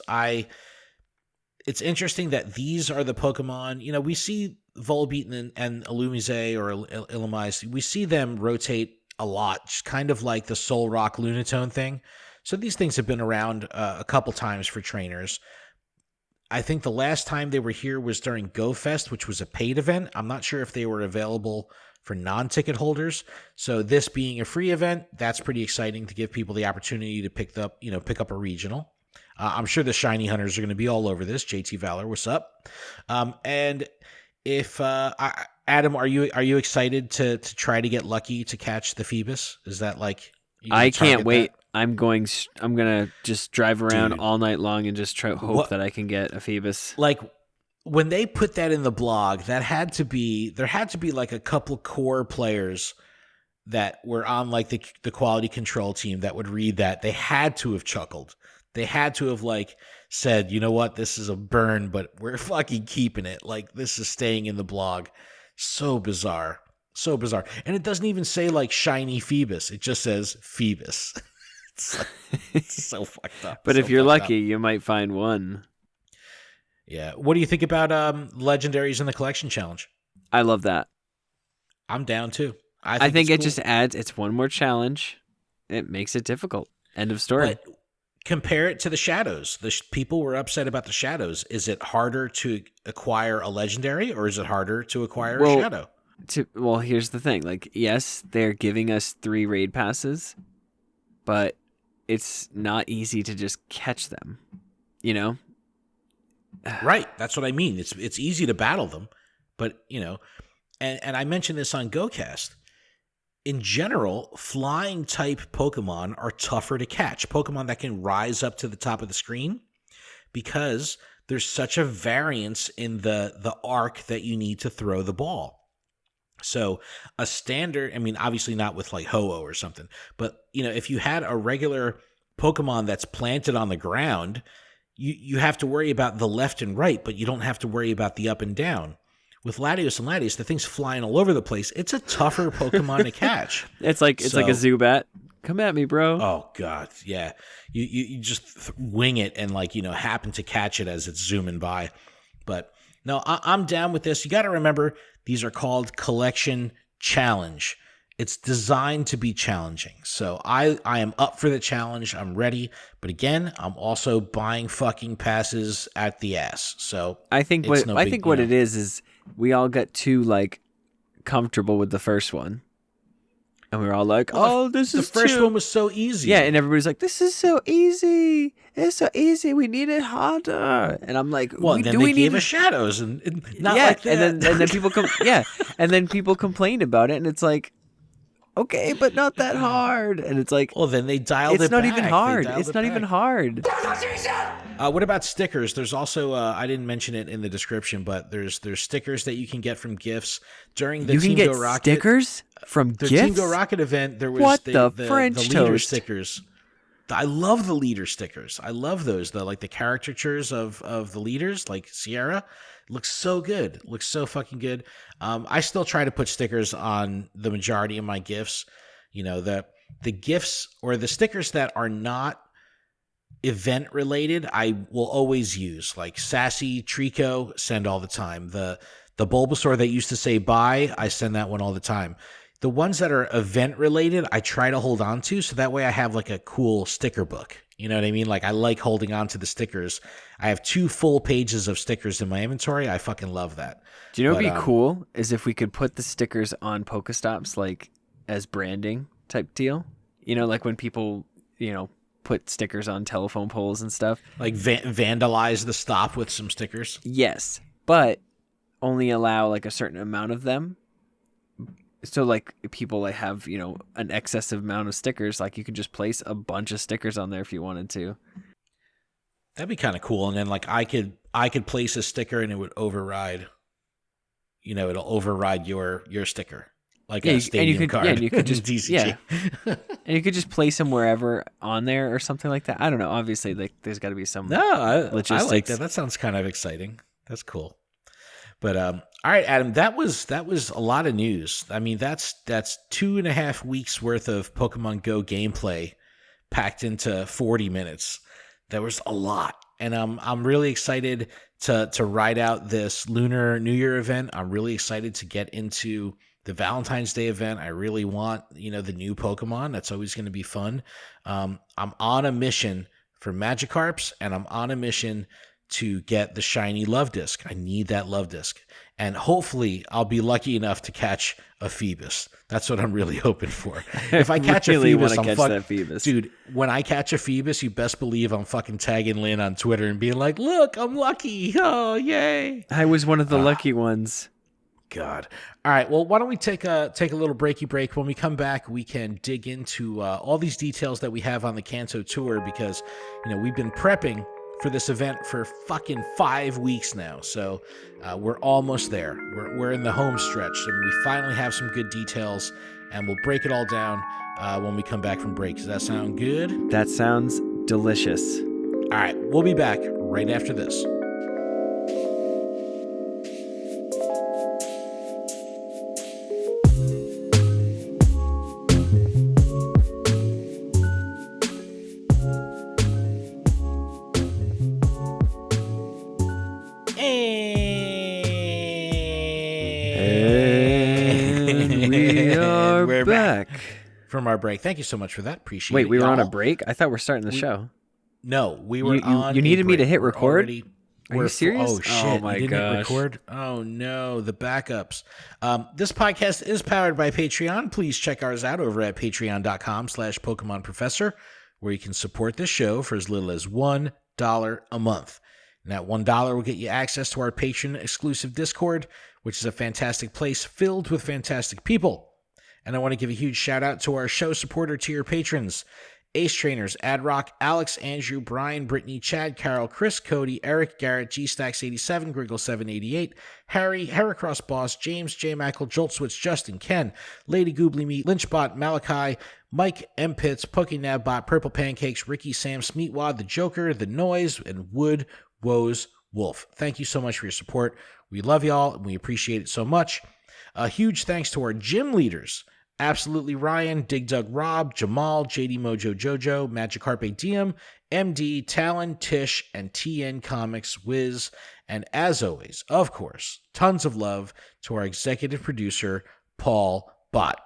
It's interesting that these are the Pokemon. We see Volbeat and Illumise or Illumise. We see them rotate a lot, just kind of like the Soul Rock Lunatone thing. So these things have been around a couple times for trainers. I think the last time they were here was during Go Fest, which was a paid event. I'm not sure if they were available for non-ticket holders. So this being a free event, that's pretty exciting to give people the opportunity to pick up a regional. I'm sure the shiny hunters are going to be all over this. JT Valor, what's up? And if Adam, are you excited to try to get lucky to catch the Phoebus? Is that like I can't wait. I'm gonna just drive around all night long and just hope that I can get a Phoebus. Like when they put that in the blog, there had to be like a couple core players that were on like the quality control team that would read that. They had to have chuckled. They had to have like said, you know what, this is a burn, but we're fucking keeping it. Like this is staying in the blog. So bizarre. So bizarre. And it doesn't even say like shiny Phoebus. It just says Phoebus. It's so fucked up. But if you're lucky, you might find one. Yeah. What do you think about legendaries in the collection challenge? I love that. I'm down too. I think it just adds, it's one more challenge. It makes it difficult. End of story. But compare it to the shadows. The people were upset about the shadows. Is it harder to acquire a legendary or is it harder to acquire a shadow? Well, here's the thing. Like, yes, they're giving us 3 raid passes, but it's not easy to just catch them, Right. That's what I mean. It's easy to battle them, but, and I mentioned this on GoCast. In general, flying type Pokemon are tougher to catch. Pokemon that can rise up to the top of the screen because there's such a variance in the arc that you need to throw the ball. So a standard, obviously not with like Ho-Oh or something, but if you had a regular Pokemon that's planted on the ground, you have to worry about the left and right, but you don't have to worry about the up and down. With Latios and Latias, the thing's flying all over the place. It's a tougher Pokemon to catch. It's like a Zubat. Come at me, bro. Oh God, yeah. You just wing it and happen to catch it as it's zooming by. But no, I'm down with this. You got to remember these are called Collection Challenge. It's designed to be challenging. So I am up for the challenge. I'm ready. But again, I'm also buying fucking passes at the ass. So I think what it is we all got too comfortable with the first one. And we were all like, this is the first one was so easy. Yeah, and everybody's like, this is so easy. It's so easy. We need it harder. And I'm like, well, then they gave us shadows and not like that. And then people and then people complained about it, and it's like, okay, but not that hard. And it's like, well, then they dialed it it's not back. even hard. It's not even hard. What about stickers? There's also I didn't mention it in the description, but there's stickers that you can get from gifts during the Team Go Rocket stickers from the gifts? Team Go Rocket event. There was what the French leader toast? stickers. I love the leader stickers. I love those. The caricatures of the leaders, like Sierra. Looks so good. Looks so fucking good. I still try to put stickers on the majority of my gifts. You know, the gifts or the stickers that are not event related, I will always use. Like Sassy, Trico, send all the time. The Bulbasaur that used to say bye, I send that one all the time. The ones that are event related, I try to hold on to, so that way I have like a cool sticker book. You know what I mean? Like I like holding on to the stickers. I have 2 full pages of stickers in my inventory. I fucking love that. Do you know what would be cool is if we could put the stickers on Pokestops like as branding type deal? You know, like when people, you know, put stickers on telephone poles and stuff. Like vandalize the stop with some stickers? Yes, but only allow like a certain amount of them. So like people like have, you know, an excessive amount of stickers, like you could just place a bunch of stickers on there if you wanted to. That'd be kind of cool. And then like I could place a sticker and it would override, you know, it'll override your sticker. Like a stadium card. Yeah, and you could just DCG. Yeah. And you could just place them wherever on there or something like that. I don't know. Obviously, like there's got to be some logistics. I like that. That sounds kind of exciting. That's cool. But all right, Adam, that was a lot of news. I mean, that's 2.5 weeks worth of Pokemon Go gameplay packed into 40 minutes. There was a lot, and I'm really excited to ride out this Lunar New Year event. I'm really excited to get into the Valentine's Day event. I really want, you know, the new Pokemon. That's always going to be fun. I'm on a mission for Magikarps, and I'm on a mission to get the shiny love disc. I need that love disc. And hopefully I'll be lucky enough to catch a Phoebus. That's what I'm really hoping for. If I catch really a Phoebus, that Phoebus. Dude, when I catch a Phoebus, you best believe I'm fucking tagging Lynn on Twitter and being like, look, I'm lucky. Oh, yay. I was one of the lucky ones. God. All right. Well, why don't we take a little breaky break? When we come back, we can dig into all these details that we have on the Kanto tour because, you know, we've been prepping for this event for fucking 5 weeks now. So we're almost there. We're in the home stretch, and we finally have some good details, and we'll break it all down when we come back from break. Does that sound good? That sounds delicious. All right. We'll be back right after this. We're back from our break. Thank you so much for that. Appreciate it. Wait, we were on a break? I thought we're starting the show. No, we were on. You needed me to hit record? Are you serious? Oh shit! Oh my you didn't hit gosh! Record? Oh no, the backups. This podcast is powered by Patreon. Please check ours out over at patreon.com/Pokemon Professor, where you can support this show for as little as $1 a month. And that $1 will get you access to our patron exclusive Discord, which is a fantastic place filled with fantastic people. And I want to give a huge shout out to our show supporter tier patrons: Ace Trainers, Adrock, Alex, Andrew, Brian, Brittany, Chad, Carol, Chris, Cody, Eric, Garrett, G-Stacks87, Griggle788, Harry, Heracross Boss, James, J. Mackle, Joltswitch, Justin, Ken, Lady Goobly Meat, Lynchbot, Malachi, Mike, M. Pitts, PokeNavBot, Purple Pancakes, Ricky, Sam, Smeatwad, The Joker, The Noise, and Wood, Woes, Wolf. Thank you so much for your support. We love y'all, and we appreciate it so much. A huge thanks to our gym leaders: Absolutely Ryan, Dig Dug Rob, Jamal, JD Mojo Jojo, Magikarp DM, MD, Talon, Tish, and TN Comics, Wiz. And as always, of course, tons of love to our executive producer, Paul Bott.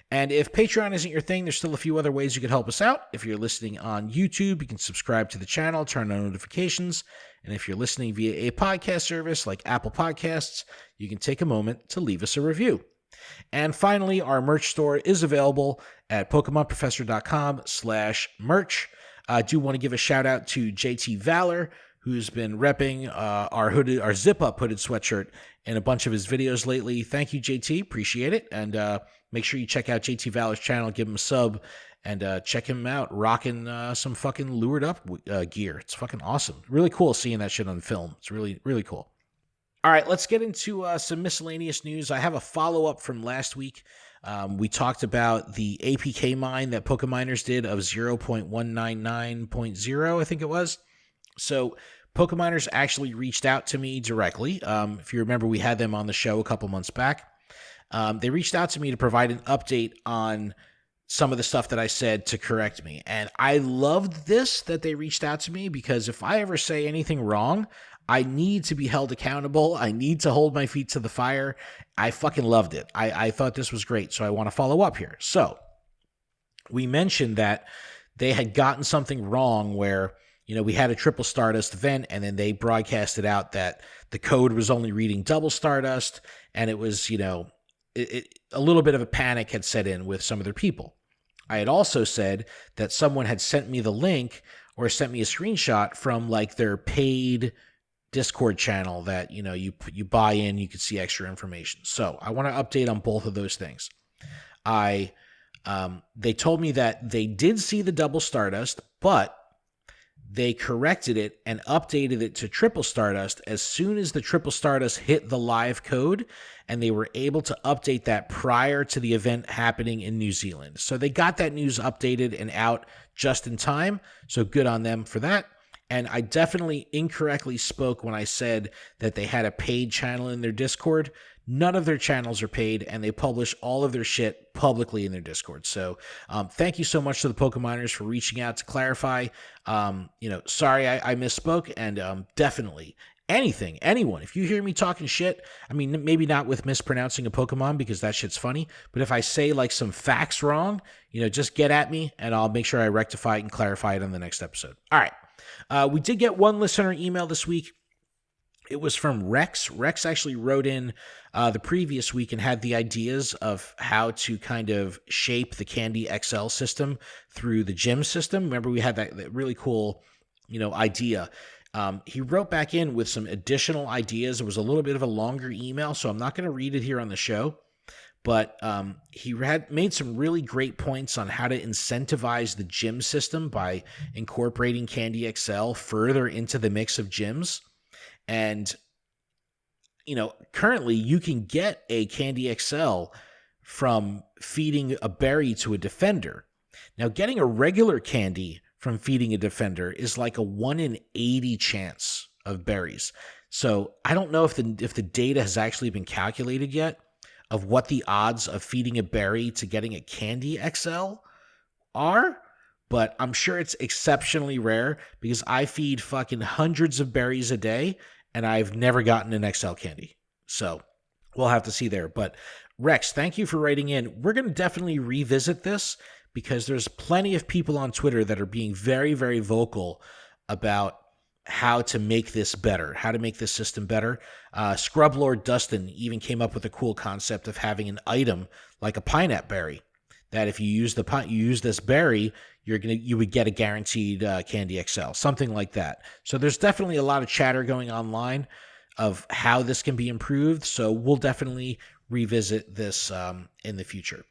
And if Patreon isn't your thing, there's still a few other ways you can help us out. If you're listening on YouTube, you can subscribe to the channel, turn on notifications. And if you're listening via a podcast service like Apple Podcasts, you can take a moment to leave us a review. And finally, our merch store is available at PokemonProfessor.com/merch. I do want to give a shout out to JT Valor, who's been repping our zip-up hooded sweatshirt in a bunch of his videos lately. Thank you, JT. Appreciate it. And make sure you check out JT Valor's channel, give him a sub, and check him out rocking some fucking Lured Up gear. It's fucking awesome. Really cool seeing that shit on film. It's really, really cool. All right, let's get into some miscellaneous news. I have a follow-up from last week. We talked about the APK mine that Pokeminers did of 0.199.0, I think it was. So Pokeminers actually reached out to me directly. If you remember, we had them on the show a couple months back. They reached out to me to provide an update on some of the stuff that I said to correct me. And I loved this, that they reached out to me, because if I ever say anything wrong, I need to be held accountable. I need to hold my feet to the fire. I fucking loved it. I thought this was great, so I want to follow up here. So we mentioned that they had gotten something wrong where, we had a triple Stardust event, and then they broadcasted out that the code was only reading double Stardust, and it was, a little bit of a panic had set in with some of their people. I had also said that someone had sent me the link or sent me a screenshot from like their paid Discord channel that, you buy in, you can see extra information. So I want to update on both of those things. They told me that they did see the double Stardust, but they corrected it and updated it to triple Stardust as soon as the triple Stardust hit the live code, and they were able to update that prior to the event happening in New Zealand. So they got that news updated and out just in time, so good on them for that. And I definitely incorrectly spoke when I said that they had a paid channel in their Discord. None of their channels are paid, and they publish all of their shit publicly in their Discord. So thank you so much to the Pokeminers for reaching out to clarify. Sorry I misspoke, and definitely anyone, if you hear me talking shit, I mean, maybe not with mispronouncing a Pokemon because that shit's funny, but if I say like some facts wrong, just get at me, and I'll make sure I rectify it and clarify it on the next episode. All right. We did get one listener email this week. It was from Rex. Rex actually wrote in the previous week and had the ideas of how to kind of shape the Candy XL system through the gym system. Remember, we had that really cool, idea. He wrote back in with some additional ideas. It was a little bit of a longer email, so I'm not going to read it here on the show. But he had made some really great points on how to incentivize the gym system by incorporating Candy XL further into the mix of gyms. And, currently you can get a Candy XL from feeding a berry to a defender. Now, getting a regular candy from feeding a defender is like a 1 in 80 chance of berries. So I don't know if the data has actually been calculated yet of what the odds of feeding a berry to getting a Candy XL are, but I'm sure it's exceptionally rare because I feed fucking hundreds of berries a day and I've never gotten an XL candy. So we'll have to see there. But Rex, thank you for writing in. We're going to definitely revisit this because there's plenty of people on Twitter that are being very, very vocal about how to make this better, how to make this system better. Scrub Lord Dustin even came up with a cool concept of having an item like a pineapple berry, that if you use this berry, you would get a guaranteed Candy XL, something like that. So there's definitely a lot of chatter going online of how this can be improved. So we'll definitely revisit this in the future.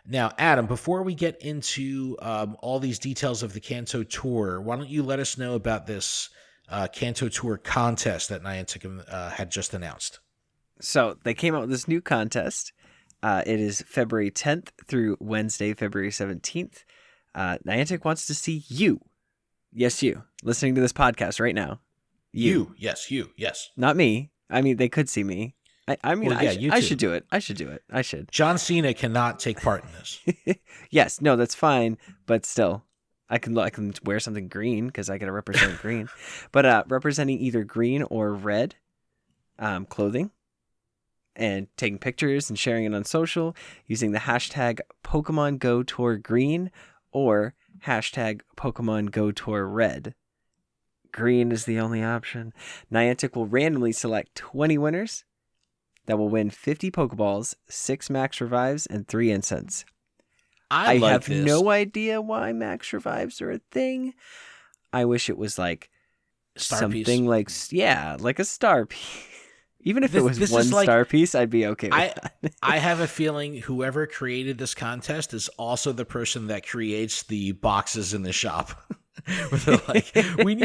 Now, Adam, before we get into all these details of the Kanto Tour, why don't you let us know about this Kanto Tour contest that Niantic had just announced? So they came out with this new contest. It is February 10th through Wednesday, February 17th. Niantic wants to see you. Yes, you. Listening to this podcast right now. You. Yes, you. Yes. Not me. I mean, they could see me. I should do it. I should. John Cena cannot take part in this. Yes, no, that's fine, but still, I can wear something green because I got to represent green. But representing either green or red clothing, and taking pictures and sharing it on social using the hashtag Pokémon GO Tour Green or hashtag Pokémon GO Tour Red. Green is the only option. Niantic will randomly select 20 winners that will win 50 Pokeballs, 6 Max Revives, and 3 Incense. I like have this. No idea why Max Revives are a thing. I wish it was like star something piece. like a star piece. Even if it was one star piece, I'd be okay with that. I have a feeling whoever created this contest is also the person that creates the boxes in the shop. Where they're like, we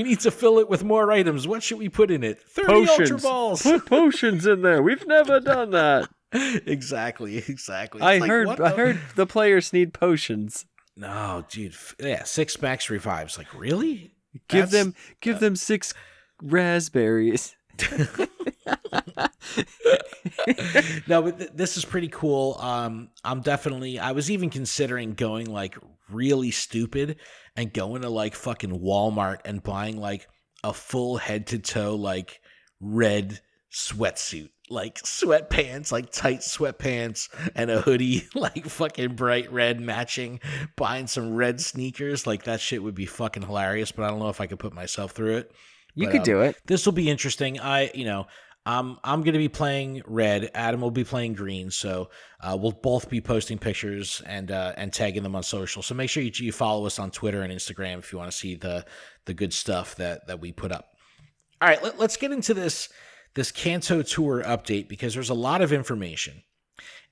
need to fill it with more items. What should we put in it? 30 potions. Ultra Balls. Put potions in there. We've never done that. Exactly. I heard the players need potions. No, dude. Yeah, 6 max revives. Like, really? Give them 6 raspberries. No, but this is pretty cool. I was even considering going like really stupid and going to like fucking Walmart and buying like a full head to toe like red sweatsuit, like sweatpants, like tight sweatpants and a hoodie, like fucking bright red matching, buying some red sneakers. Like that shit would be fucking hilarious, but I don't know if I could put myself through it. You could do it. This will be interesting. I'm going to be playing red. Adam will be playing green. So we'll both be posting pictures and tagging them on social. So make sure you follow us on Twitter and Instagram if you want to see the good stuff that we put up. All right, let's get into this Kanto Tour update because there's a lot of information.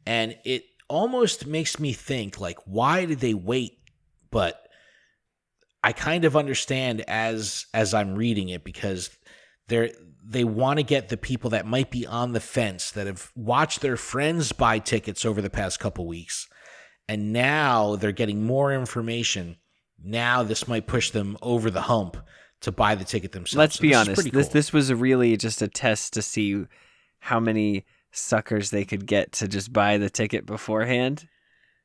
And it almost makes me think, like, why did they wait? But I kind of understand as I'm reading it because they want to get the people that might be on the fence that have watched their friends buy tickets over the past couple weeks, and now they're getting more information. Now this might push them over the hump to buy the ticket themselves. Let's be honest. Cool. This was really just a test to see how many suckers they could get to just buy the ticket beforehand.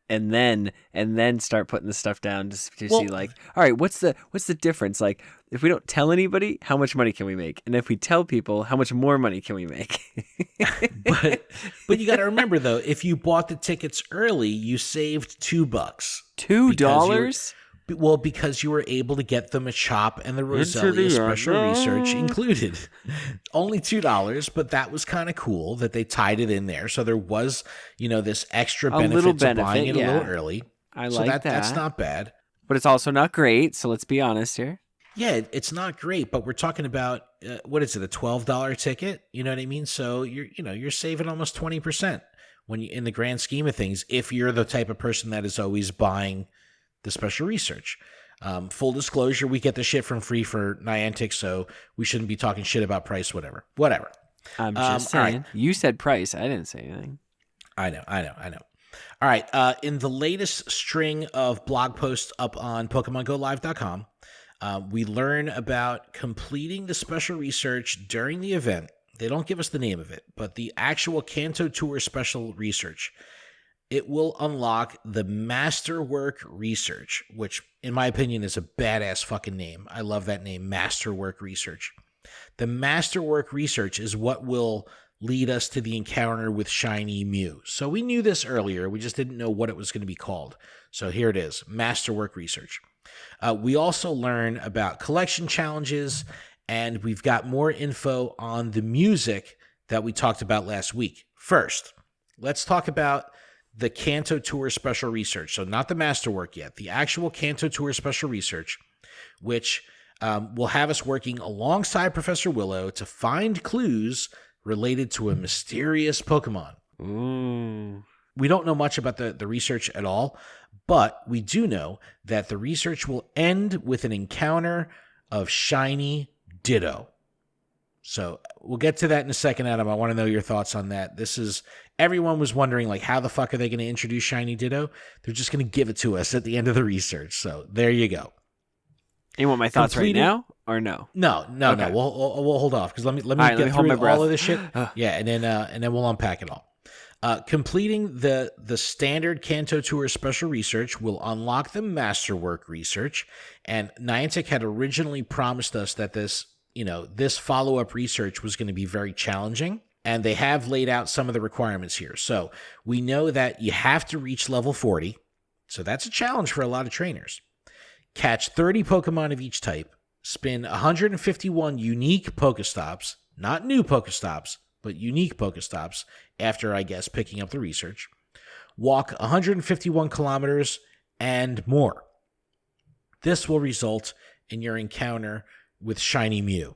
And then start putting the stuff down to see like, all right, what's the difference? Like, if we don't tell anybody, how much money can we make? And if we tell people, how much more money can we make? but you got to remember though, if you bought the tickets early, you saved $2. $2? Well, because you were able to get the Machop and the Roselia special research included. Only $2, but that was kind of cool that they tied it in there. So there was, this extra benefit to buying it a little early. I like that. That's not bad. But it's also not great, so let's be honest here. Yeah, it's not great, but we're talking about, what is it, a $12 ticket? You know what I mean? So you're saving almost 20% when you, in the grand scheme of things, if you're the type of person that is always buying the special research. Full disclosure, we get the shit from free for Niantic, so we shouldn't be talking shit about price, whatever. I'm just saying. Right. You said price. I didn't say anything. I know. All right. In the latest string of blog posts up on PokemonGoLive.com, we learn about completing the special research during the event. They don't give us the name of it, but the actual Kanto Tour special research. It will unlock the Masterwork Research, which, in my opinion, is a badass fucking name. I love that name, Masterwork Research. The Masterwork Research is what will lead us to the encounter with Shiny Mew. So we knew this earlier. We just didn't know what it was going to be called. So here it is, Masterwork Research. We also learn about collection challenges, and we've got more info on the music that we talked about last week. First, let's talk about the Kanto Tour special research. So not the Masterwork yet, the actual Kanto Tour special research, which will have us working alongside Professor Willow to find clues related to a mysterious Pokemon. Ooh. We don't know much about the research at all, but we do know that the research will end with an encounter of Shiny Ditto. So we'll get to that in a second, Adam. I want to know your thoughts on that. Everyone was wondering, like, how the fuck are they going to introduce Shiny Ditto? They're just going to give it to us at the end of the research. So there you go. You want my thoughts right now or no? No. We'll hold off because let me get through all of this shit. Yeah, and then we'll unpack it all. Completing the standard Kanto Tour special research will unlock the Masterwork Research, and Niantic had originally promised us that this follow-up research was going to be very challenging, and they have laid out some of the requirements here. So we know that you have to reach level 40, so that's a challenge for a lot of trainers. Catch 30 Pokemon of each type, spin 151 unique Pokestops, not new Pokestops, but unique Pokestops, after, I guess, picking up the research, walk 151 kilometers, and more. This will result in your encounter with Shiny Mew.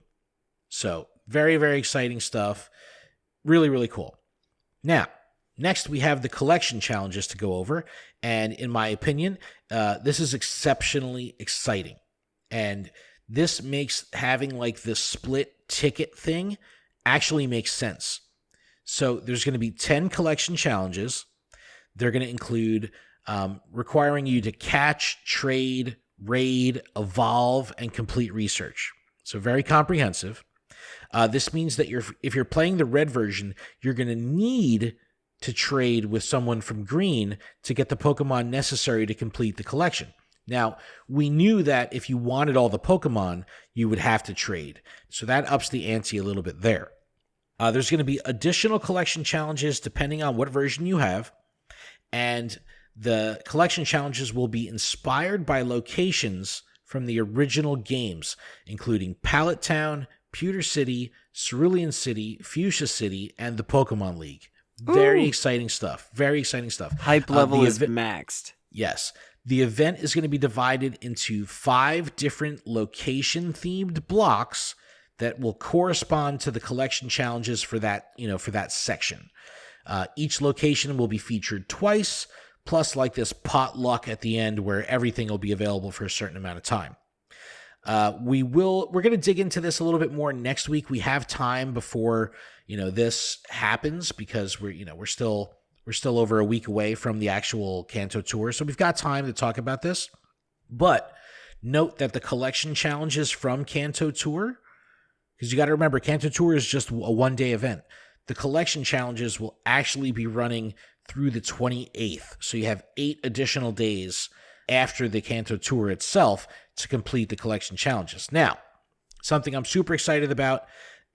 So, very, very exciting stuff. Really, really cool. Now, next we have the collection challenges to go over. And in my opinion, this is exceptionally exciting. And this makes having like this split ticket thing actually makes sense. So there's going to be 10 collection challenges. They're going to include requiring you to catch, trade, raid, evolve, and complete research. So very comprehensive. This means that if you're playing the red version, you're going to need to trade with someone from green to get the Pokemon necessary to complete the collection. Now, we knew that if you wanted all the Pokemon, you would have to trade. So that ups the ante a little bit there. There's going to be additional collection challenges depending on what version you have. And the collection challenges will be inspired by locations from the original games, including Pallet Town, Pewter City, Cerulean City, Fuchsia City, and the Pokemon League. Very exciting stuff. Very exciting stuff. Hype level is maxed. Yes. The event is going to be divided into 5 different location-themed blocks that will correspond to the collection challenges for that, for that section. Each location will be featured twice, plus like this potluck at the end where everything will be available for a certain amount of time. We're going to dig into this a little bit more next week. We have time before, this happens because we're still over a week away from the actual Kanto tour. So we've got time to talk about this. But note that the collection challenges from Kanto tour, because you got to remember, Kanto tour is just a one-day event. The collection challenges will actually be running through the 28th. So you have 8 additional days after the Kanto tour itself to complete the collection challenges. Now, something I'm super excited about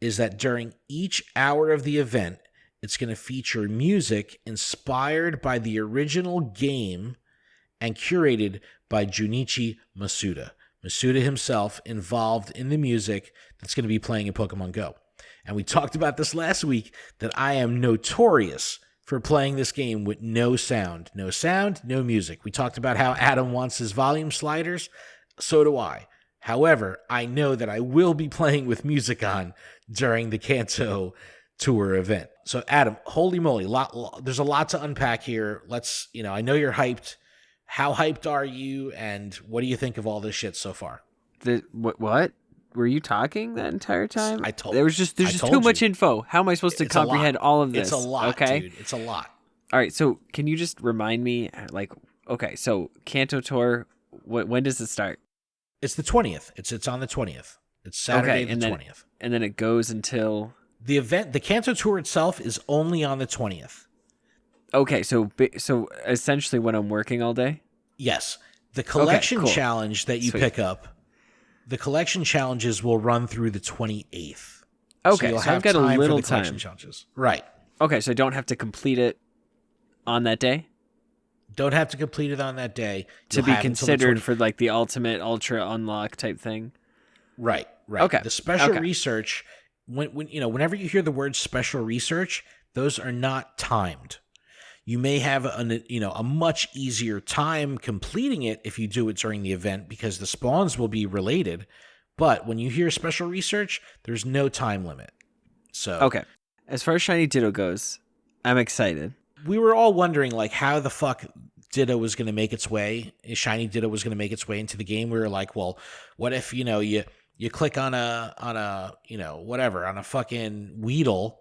is that during each hour of the event, it's going to feature music inspired by the original game and curated by Junichi Masuda. Masuda himself involved in the music that's going to be playing in Pokemon Go. And we talked about this last week, that I am notorious for playing this game with no sound. No sound, no music. We talked about how Adam wants his volume sliders. So do I. However, I know that I will be playing with music on during the Kanto tour event. So Adam, holy moly, there's a lot to unpack here. Let's, I know you're hyped. How hyped are you, and what do you think of all this shit so far? What? Were you talking that entire time? There's just too you. much info. How am I supposed to comprehend all of this? It's a lot, okay? Dude. It's a lot. All right, so can you just remind me, so Kanto tour, when does it start? It's the 20th. It's on the 20th. It's Saturday the 20th. And then it goes until... The Kanto tour itself is only on the 20th. Okay, so essentially when I'm working all day? Yes. The collection cool. challenge that you pick up, the collection challenges will run through the 28th. Okay, so you'll so have I've got a time little for the collection time. Challenges. Right. Okay, so I don't have to complete it on that day? Don't have to complete it on that day. To be considered for like the ultimate ultra unlock type thing? Right. Okay. The special research, whenever you hear the word special research, those are not timed. You may have a much easier time completing it if you do it during the event because the spawns will be related. But when you hear special research, there's no time limit. So okay. As far as Shiny Ditto goes, I'm excited. We were all wondering like how the fuck Ditto was going to make its way. Shiny Ditto was going to make its way into the game. We were like, well, what if you click on a fucking Weedle,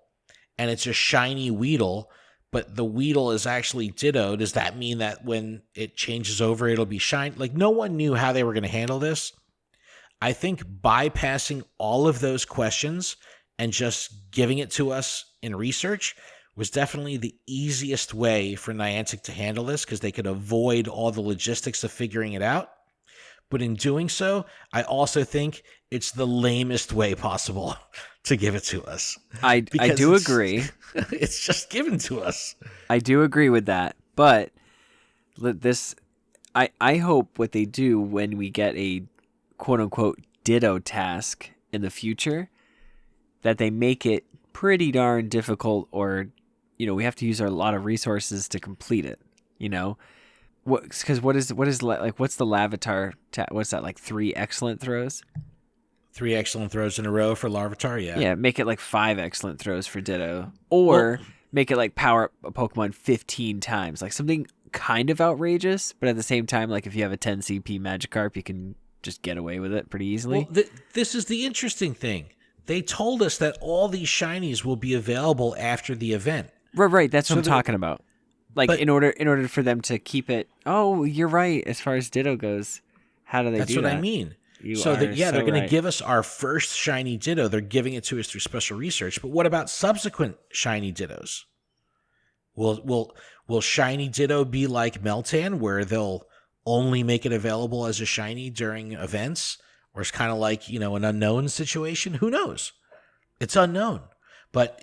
and it's a shiny Weedle. But the Weedle is actually Ditto. Does that mean that when it changes over, it'll be shiny? Like, no one knew how they were going to handle this. I think bypassing all of those questions and just giving it to us in research was definitely the easiest way for Niantic to handle this because they could avoid all the logistics of figuring it out. But in doing so, I also think it's the lamest way possible to give it to us. I do agree. It's just given to us. I do agree with that. But I hope what they do when we get a quote-unquote Ditto task in the future, that they make it pretty darn difficult, or, we have to use a lot of resources to complete it, Because what's the Lavatar? What's that, like 3 excellent throws? 3 excellent throws in a row for Larvitar, yeah. Yeah, make it like 5 excellent throws for Ditto. Or make it like power up a Pokemon 15 times. Like something kind of outrageous, but at the same time, like if you have a 10 CP Magikarp, you can just get away with it pretty easily. Well, this is the interesting thing. They told us that all these shinies will be available after the event. Right. That's what I'm talking about. Like, in order for them to keep it... Oh, you're right. As far as Ditto goes, how do they do that? That's what I mean. They're going to give us our first shiny Ditto. They're giving it to us through special research. But what about subsequent shiny Dittos? Will shiny Ditto be like Meltan, where they'll only make it available as a shiny during events? Or it's kind of like, an unknown situation? Who knows? It's unknown. But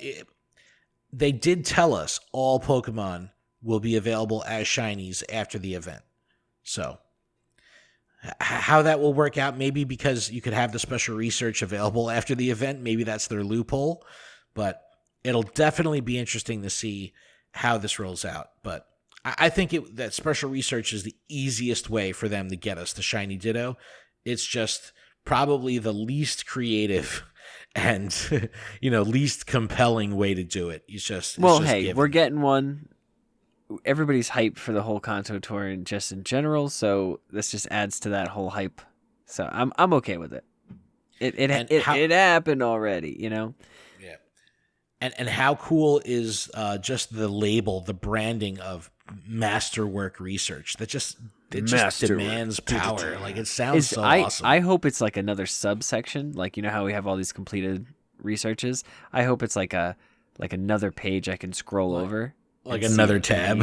they did tell us all Pokemon will be available as shinies after the event. So... how that will work out, maybe because you could have the special research available after the event. Maybe that's their loophole. But it'll definitely be interesting to see how this rolls out. But I think that special research is the easiest way for them to get us the shiny Ditto. It's just probably the least creative and least compelling way to do it. We're getting one. Everybody's hyped for the whole Kanto tour and just in general, so this just adds to that whole hype. So I'm okay with it. It happened already, Yeah. And how cool is just the label, the branding of masterwork research? It just demands power. Like, it sounds awesome. I hope it's like another subsection, like how we have all these completed researches. I hope it's like another page I can scroll over. Like another tab.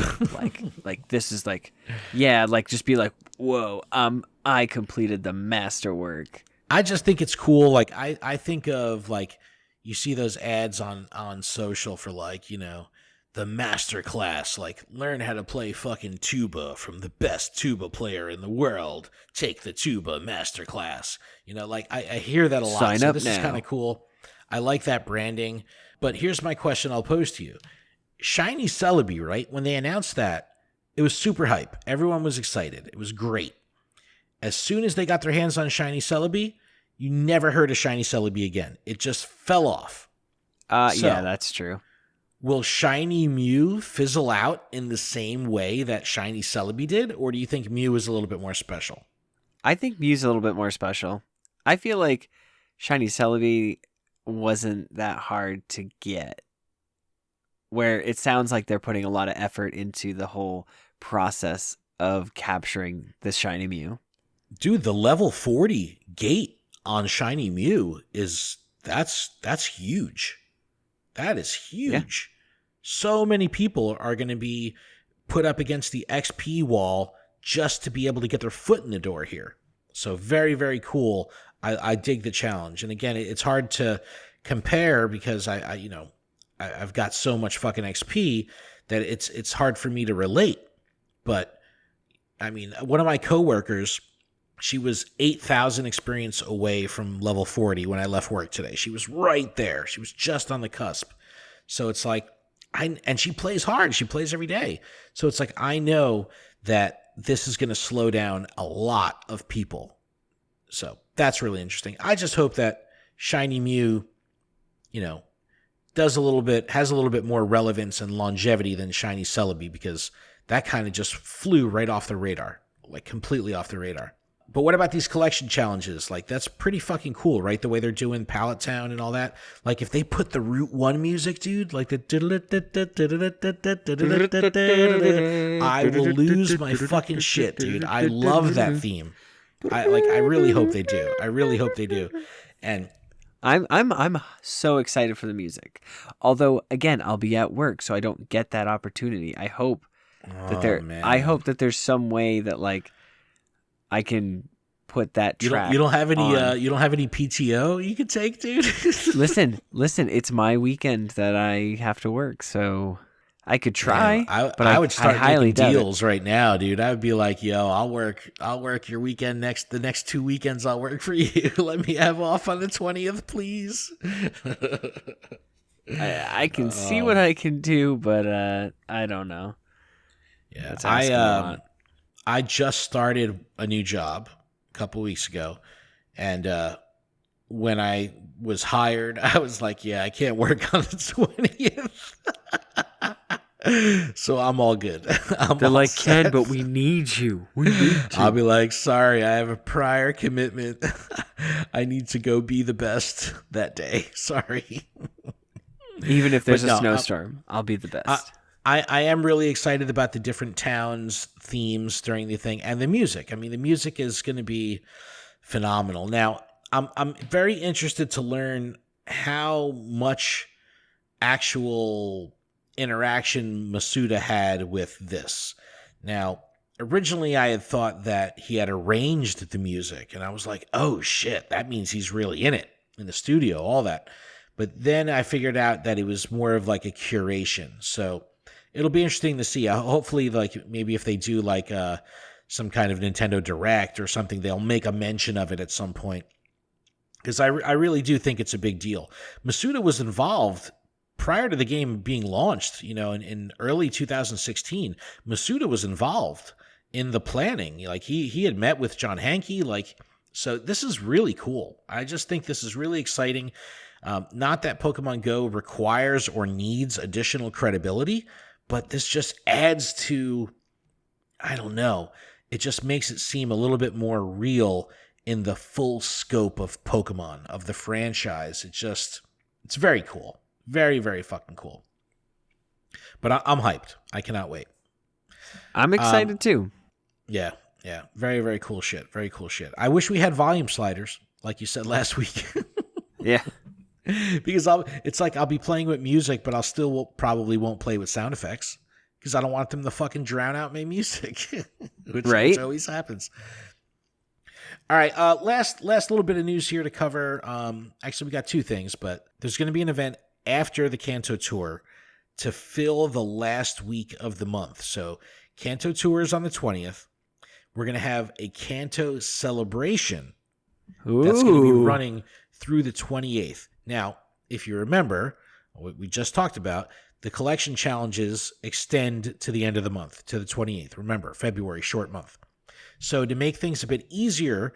like this is like, yeah, like just be like, whoa, I completed the masterwork. I just think it's cool. Like I think of like, you see those ads on social for like, the master class, like learn how to play fucking tuba from the best tuba player in the world. Take the tuba master class. Like I hear that a lot. Sign so up this now. is kind of cool. I like that branding. But here's my question I'll pose to you. Shiny Celebi, right? When they announced that, it was super hype. Everyone was excited. It was great. As soon as they got their hands on Shiny Celebi, you never heard of Shiny Celebi again. It just fell off. Yeah, that's true. Will Shiny Mew fizzle out in the same way that Shiny Celebi did? Or do you think Mew is a little bit more special? I think Mew's a little bit more special. I feel like Shiny Celebi wasn't that hard to get. Where it sounds like they're putting a lot of effort into the whole process of capturing this Shiny Mew. Dude, the level 40 gate on Shiny Mew that's huge. That is huge. Yeah. So many people are going to be put up against the XP wall just to be able to get their foot in the door here. So very, very cool. I dig the challenge. And again, it's hard to compare because I've got so much fucking XP that it's hard for me to relate. But I mean, one of my coworkers, she was 8,000 experience away from level 40 when I left work today. She was right there. She was just on the cusp. So it's like, and she plays hard. She plays every day. So it's like, I know that this is going to slow down a lot of people. So that's really interesting. I just hope that Shiny Mew, has a little bit more relevance and longevity than Shiny Celebi, because that kind of just flew right off the radar, like completely off the radar. But what about these collection challenges? Like, that's pretty fucking cool, right? The way they're doing Pallet Town and all that. Like, if they put the Route 1 music, dude, like the I will lose my fucking shit, dude. I love that theme. I really hope they do. I really hope they do. And I'm so excited for the music. Although, again, I'll be at work, so I don't get that opportunity. I hope that there's some way that like I can put that track. You don't have any. You don't have any PTO you could take, dude. Listen. It's my weekend that I have to work, so I could try. But I would start making deals right now, dude. I would be like, "Yo, I'll work your weekend the next 2 weekends. I'll work for you. Let me have off on the 20th, please." I can see what I can do, but I don't know. Yeah, I just started a new job a couple weeks ago, and when I was hired, I was like, yeah, I can't work on the 20th. So I'm all good. They're like, Ken, but we need you. We need you. I'll be like, sorry, I have a prior commitment. I need to go be the best that day. Sorry. Even if there's a snowstorm, I'll be the best. I am really excited about the different towns' themes during the thing and the music. I mean, the music is going to be phenomenal. Now, I'm very interested to learn how much actual interaction Masuda had with this. Now, originally I had thought that he had arranged the music, and I was like, oh shit, that means he's really in it, in the studio, all that. But then I figured out that it was more of like a curation. So it'll be interesting to see. Hopefully, like maybe if they do like some kind of Nintendo Direct or something, they'll make a mention of it at some point. Because I really do think it's a big deal. Masuda was involved prior to the game being launched, in early 2016. Masuda was involved in the planning. Like he had met with John Hanke. So this is really cool. I just think this is really exciting. Not that Pokemon Go requires or needs additional credibility, but this just adds to, I don't know, it just makes it seem a little bit more real in the full scope of Pokemon, of the franchise. It's very cool. Very, very fucking cool. But I'm hyped. I cannot wait. I'm excited too. Yeah. Very, very cool shit. Very cool shit. I wish we had volume sliders, like you said last week. Yeah. Because it's like I'll be playing with music, but I'll still probably won't play with sound effects because I don't want them to fucking drown out my music, which always happens. All right, last little bit of news here to cover. Actually, we got two things, but there's going to be an event after the Kanto Tour to fill the last week of the month. So Kanto Tour is on the 20th. We're going to have a Kanto celebration that's going to be running through the 28th. Now, if you remember, what we just talked about, the collection challenges extend to the end of the month, to the 28th. Remember, February, short month. So to make things a bit easier,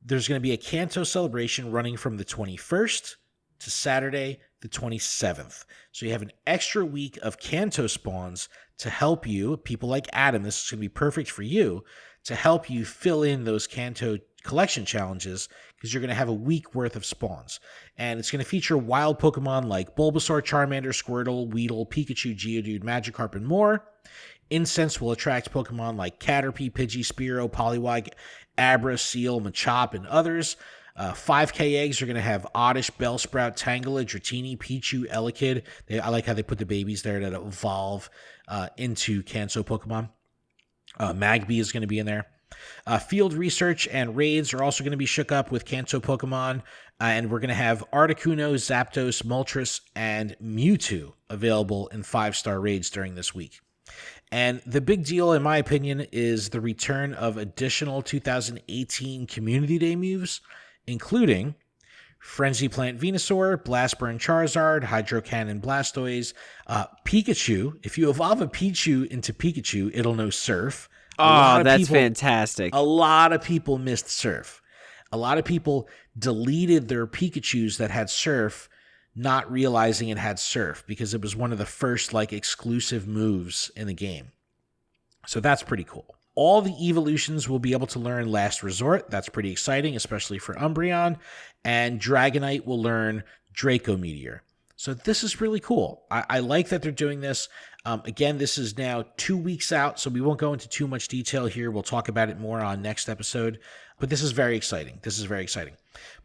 there's going to be a Kanto celebration running from the 21st to Saturday, the 27th. So you have an extra week of Kanto spawns to help you, people like Adam, this is going to be perfect for you, to help you fill in those Kanto collection challenges, because you're going to have a week worth of spawns. And it's going to feature wild Pokemon like Bulbasaur, Charmander, Squirtle, Weedle, Pikachu, Geodude, Magikarp, and more. Incense will attract Pokemon like Caterpie, Pidgey, Spearow, Poliwag, Abra, Seal, Machop, and others. 5K eggs are going to have Oddish, Bellsprout, Tangela, Dratini, Pichu, Elekid. I like how they put the babies there that evolve into Kanto Pokemon. Magby is going to be in there. Field research and raids are also going to be shook up with Kanto Pokemon. And we're going to have Articuno, Zapdos, Moltres, and Mewtwo available in 5-star raids during this week. And the big deal, in my opinion, is the return of additional 2018 Community Day moves, including Frenzy Plant Venusaur, Blast Burn Charizard, Hydro Cannon Blastoise, Pikachu. If you evolve a Pichu into Pikachu, it'll know Surf. Oh, that's fantastic. A lot of people missed Surf. A lot of people deleted their Pikachus that had Surf, not realizing it had Surf, because it was one of the first exclusive moves in the game. So that's pretty cool. All the evolutions will be able to learn Last Resort. That's pretty exciting, especially for Umbreon. And Dragonite will learn Draco Meteor. So this is really cool. I like that they're doing this. Again, this is now 2 weeks out, so we won't go into too much detail here. We'll talk about it more on next episode. But this is very exciting.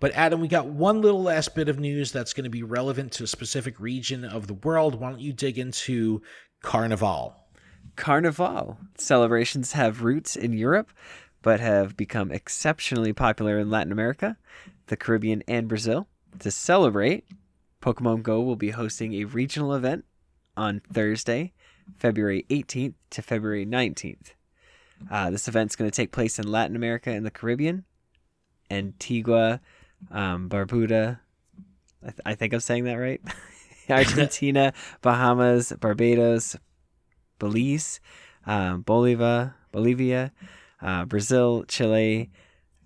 But Adam, we got one little last bit of news that's going to be relevant to a specific region of the world. Why don't you dig into Carnival? Carnival. Celebrations have roots in Europe, but have become exceptionally popular in Latin America, the Caribbean, and Brazil. To celebrate, Pokemon Go will be hosting a regional event on Thursday, February 18th to February 19th. This event's going to take place in Latin America and the Caribbean, Antigua, Barbuda, I think I'm saying that right, Argentina, Bahamas, Barbados, Belize, Bolivia, Brazil, Chile,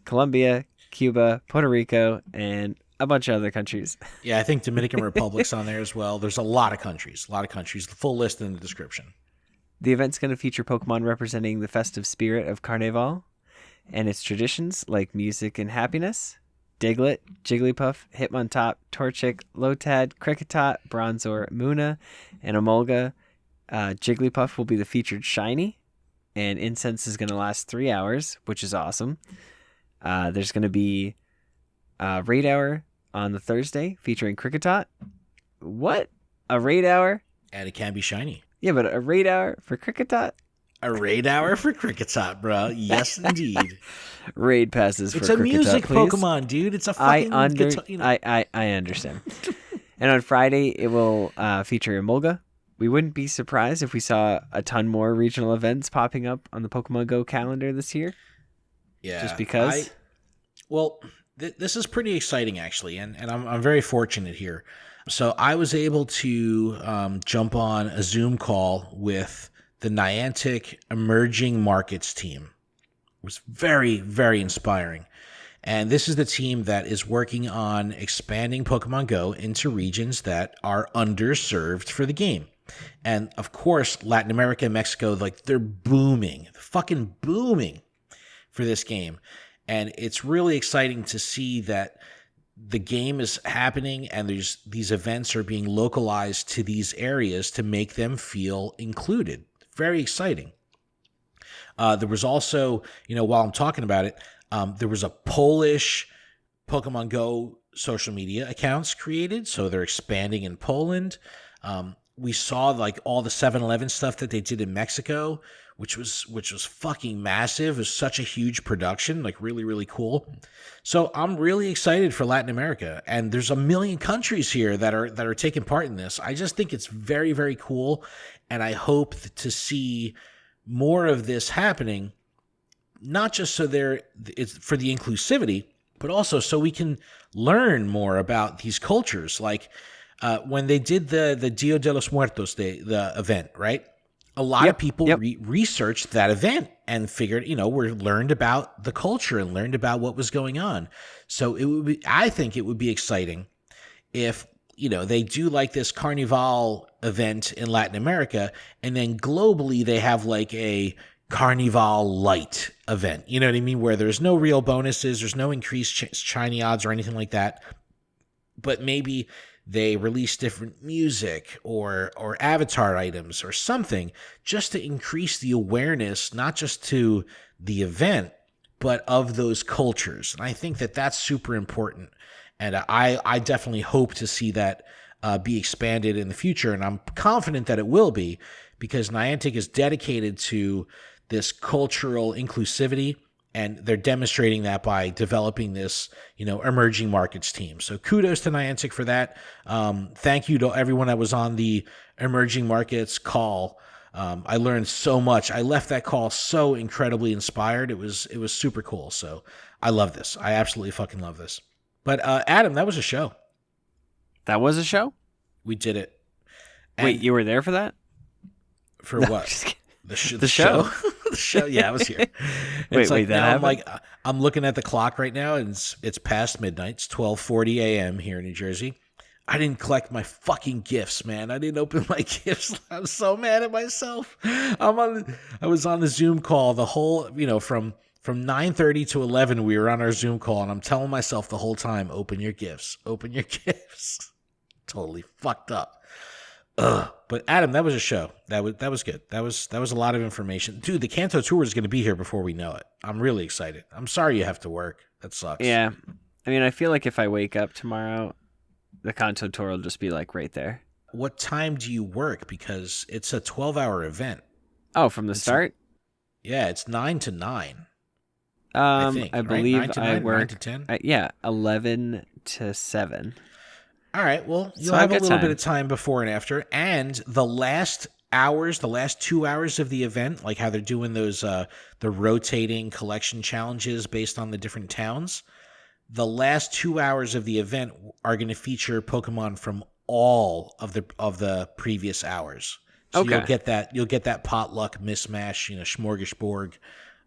Colombia, Cuba, Puerto Rico, and a bunch of other countries. Yeah, I think Dominican Republic's on there as well. There's a lot of countries. The full list in the description. The event's going to feature Pokemon representing the festive spirit of Carnival and its traditions like music and happiness. Diglett, Jigglypuff, Hitmontop, Torchic, Lotad, Kricketot, Bronzor, Munna, and Emolga. Jigglypuff will be the featured shiny, and incense is going to last 3 hours, which is awesome. There's going to be a raid hour on the Thursday featuring Kricketot. What? A raid hour? And it can be shiny. Yeah, but a raid hour for Kricketot? A raid hour for Kricketot, bro. Yes, indeed. Raid passes for Kricketot, It's a music please. Pokemon, dude. It's a fucking I understand. And on Friday, it will feature Emolga. We wouldn't be surprised if we saw a ton more regional events popping up on the Pokemon Go calendar this year. Yeah. Just because. This is pretty exciting, actually, and I'm very fortunate here. So I was able to jump on a Zoom call with the Niantic Emerging Markets team. It was very, very inspiring. And this is the team that is working on expanding Pokemon Go into regions that are underserved for the game. And of course, Latin America and Mexico, like, they're booming, fucking booming for this game. And it's really exciting to see that the game is happening and these events are being localized to these areas to make them feel included. Very exciting. There was also, while I'm talking about it, there was a Polish Pokemon Go social media accounts created. So they're expanding in Poland. We saw like all the 7-Eleven stuff that they did in Mexico, which was fucking massive. It was such a huge production, like really, really cool. So I'm really excited for Latin America, and there's a million countries here that are taking part in this. I just think it's very, very cool, and I hope to see more of this happening, not just so it's for the inclusivity, but also so we can learn more about these cultures. Like when they did the Dia de los Muertos, the event, right? A lot of people researched that event and figured, learned about the culture and learned about what was going on. So I think it would be exciting if, they do like this Carnival event in Latin America, and then globally they have like a Carnival Light event. You know what I mean? Where there's no real bonuses, there's no increased shiny odds or anything like that. But maybe they release different music or avatar items or something just to increase the awareness, not just to the event, but of those cultures. And I think that that's super important. And I definitely hope to see that be expanded in the future. And I'm confident that it will be, because Niantic is dedicated to this cultural inclusivity. And they're demonstrating that by developing this, emerging markets team. So kudos to Niantic for that. Thank you to everyone that was on the emerging markets call. I learned so much. I left that call so incredibly inspired. It was super cool. So I love this. I absolutely fucking love this. But Adam, that was a show. That was a show? We did it. And wait, you were there for that? For no, what? The show? The show? Yeah, I was here. wait, that happened? I'm looking at the clock right now, and it's past midnight. It's 12:40 a.m. here in New Jersey. I didn't collect my fucking gifts, man. I didn't open my gifts. I'm so mad at myself. I was on the Zoom call the whole, from 9:30 to 11. We were on our Zoom call, and I'm telling myself the whole time, open your gifts. Open your gifts. Totally fucked up. Ugh. But Adam, that was a show. That was good. That was a lot of information. Dude, the Kanto tour is going to be here before we know it. I'm really excited. I'm sorry you have to work. That sucks. Yeah. I mean, I feel like if I wake up tomorrow, the Kanto tour will just be like right there. What time do you work? Because it's a 12-hour event. Oh, from the start? Yeah, it's 9 to 9. I think, I right? believe 9 to I 9, work 9 to 10? 11 to 7. All right, well, you'll So have a I've got little bit time. of time before and after. And the last 2 hours of the event, like how they're doing those the rotating collection challenges based on the different towns, the last 2 hours of the event are going to feature Pokemon from all of the previous hours. So Okay. you'll get that potluck mismatch, smorgasbord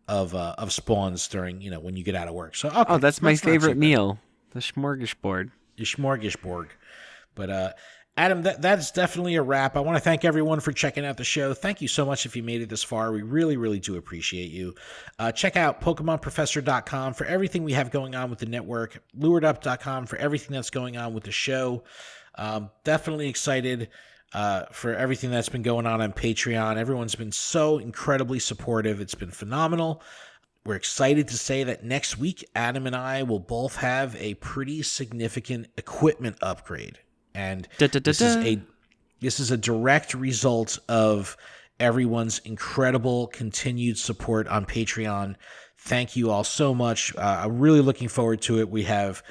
of spawns during, when you get out of work. So okay, Oh, that's my not too favorite bad. meal, the smorgasbord. smorgasbord. But Adam, that's definitely a wrap. I want to thank everyone for checking out the show. Thank you so much if you made it this far. We really, really do appreciate you. Check out PokemonProfessor.com for everything we have going on with the network, LuredUp.com for everything that's going on with the show. Definitely excited for everything that's been going on Patreon. Everyone's been so incredibly supportive. It's been phenomenal. We're excited to say that next week, Adam and I will both have a pretty significant equipment upgrade. And this is a direct result of everyone's incredible continued support on Patreon. Thank you all so much. I'm really looking forward to it. We have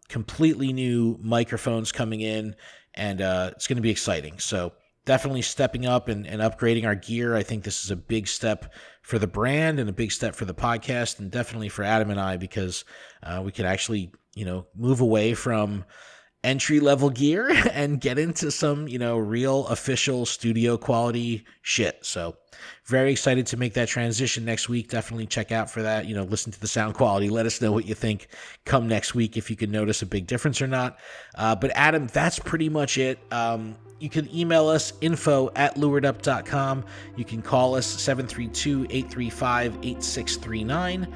completely new microphones coming in, and it's going to be exciting. So definitely stepping up and upgrading our gear. I think this is a big step for the brand and a big step for the podcast, and definitely for Adam and I, because we can actually, move away from entry-level gear and get into some, real official studio quality shit. So very excited to make that transition next week. Definitely check out for that. Listen to the sound quality. Let us know what you think come next week, if you can notice a big difference or not. But Adam, that's pretty much it. You can email us, info@luredup.com. You can call us, 732-835-8639.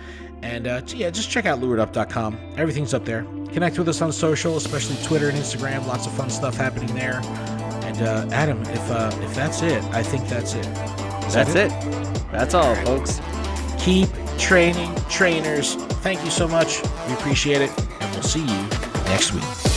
And just check out luredup.com. Everything's up there. Connect with us on social, especially Twitter and Instagram. Lots of fun stuff happening there. And Adam, if that's it, I think that's it. That's it. That's all, folks. Keep training, trainers. Thank you so much. We appreciate it. And we'll see you next week.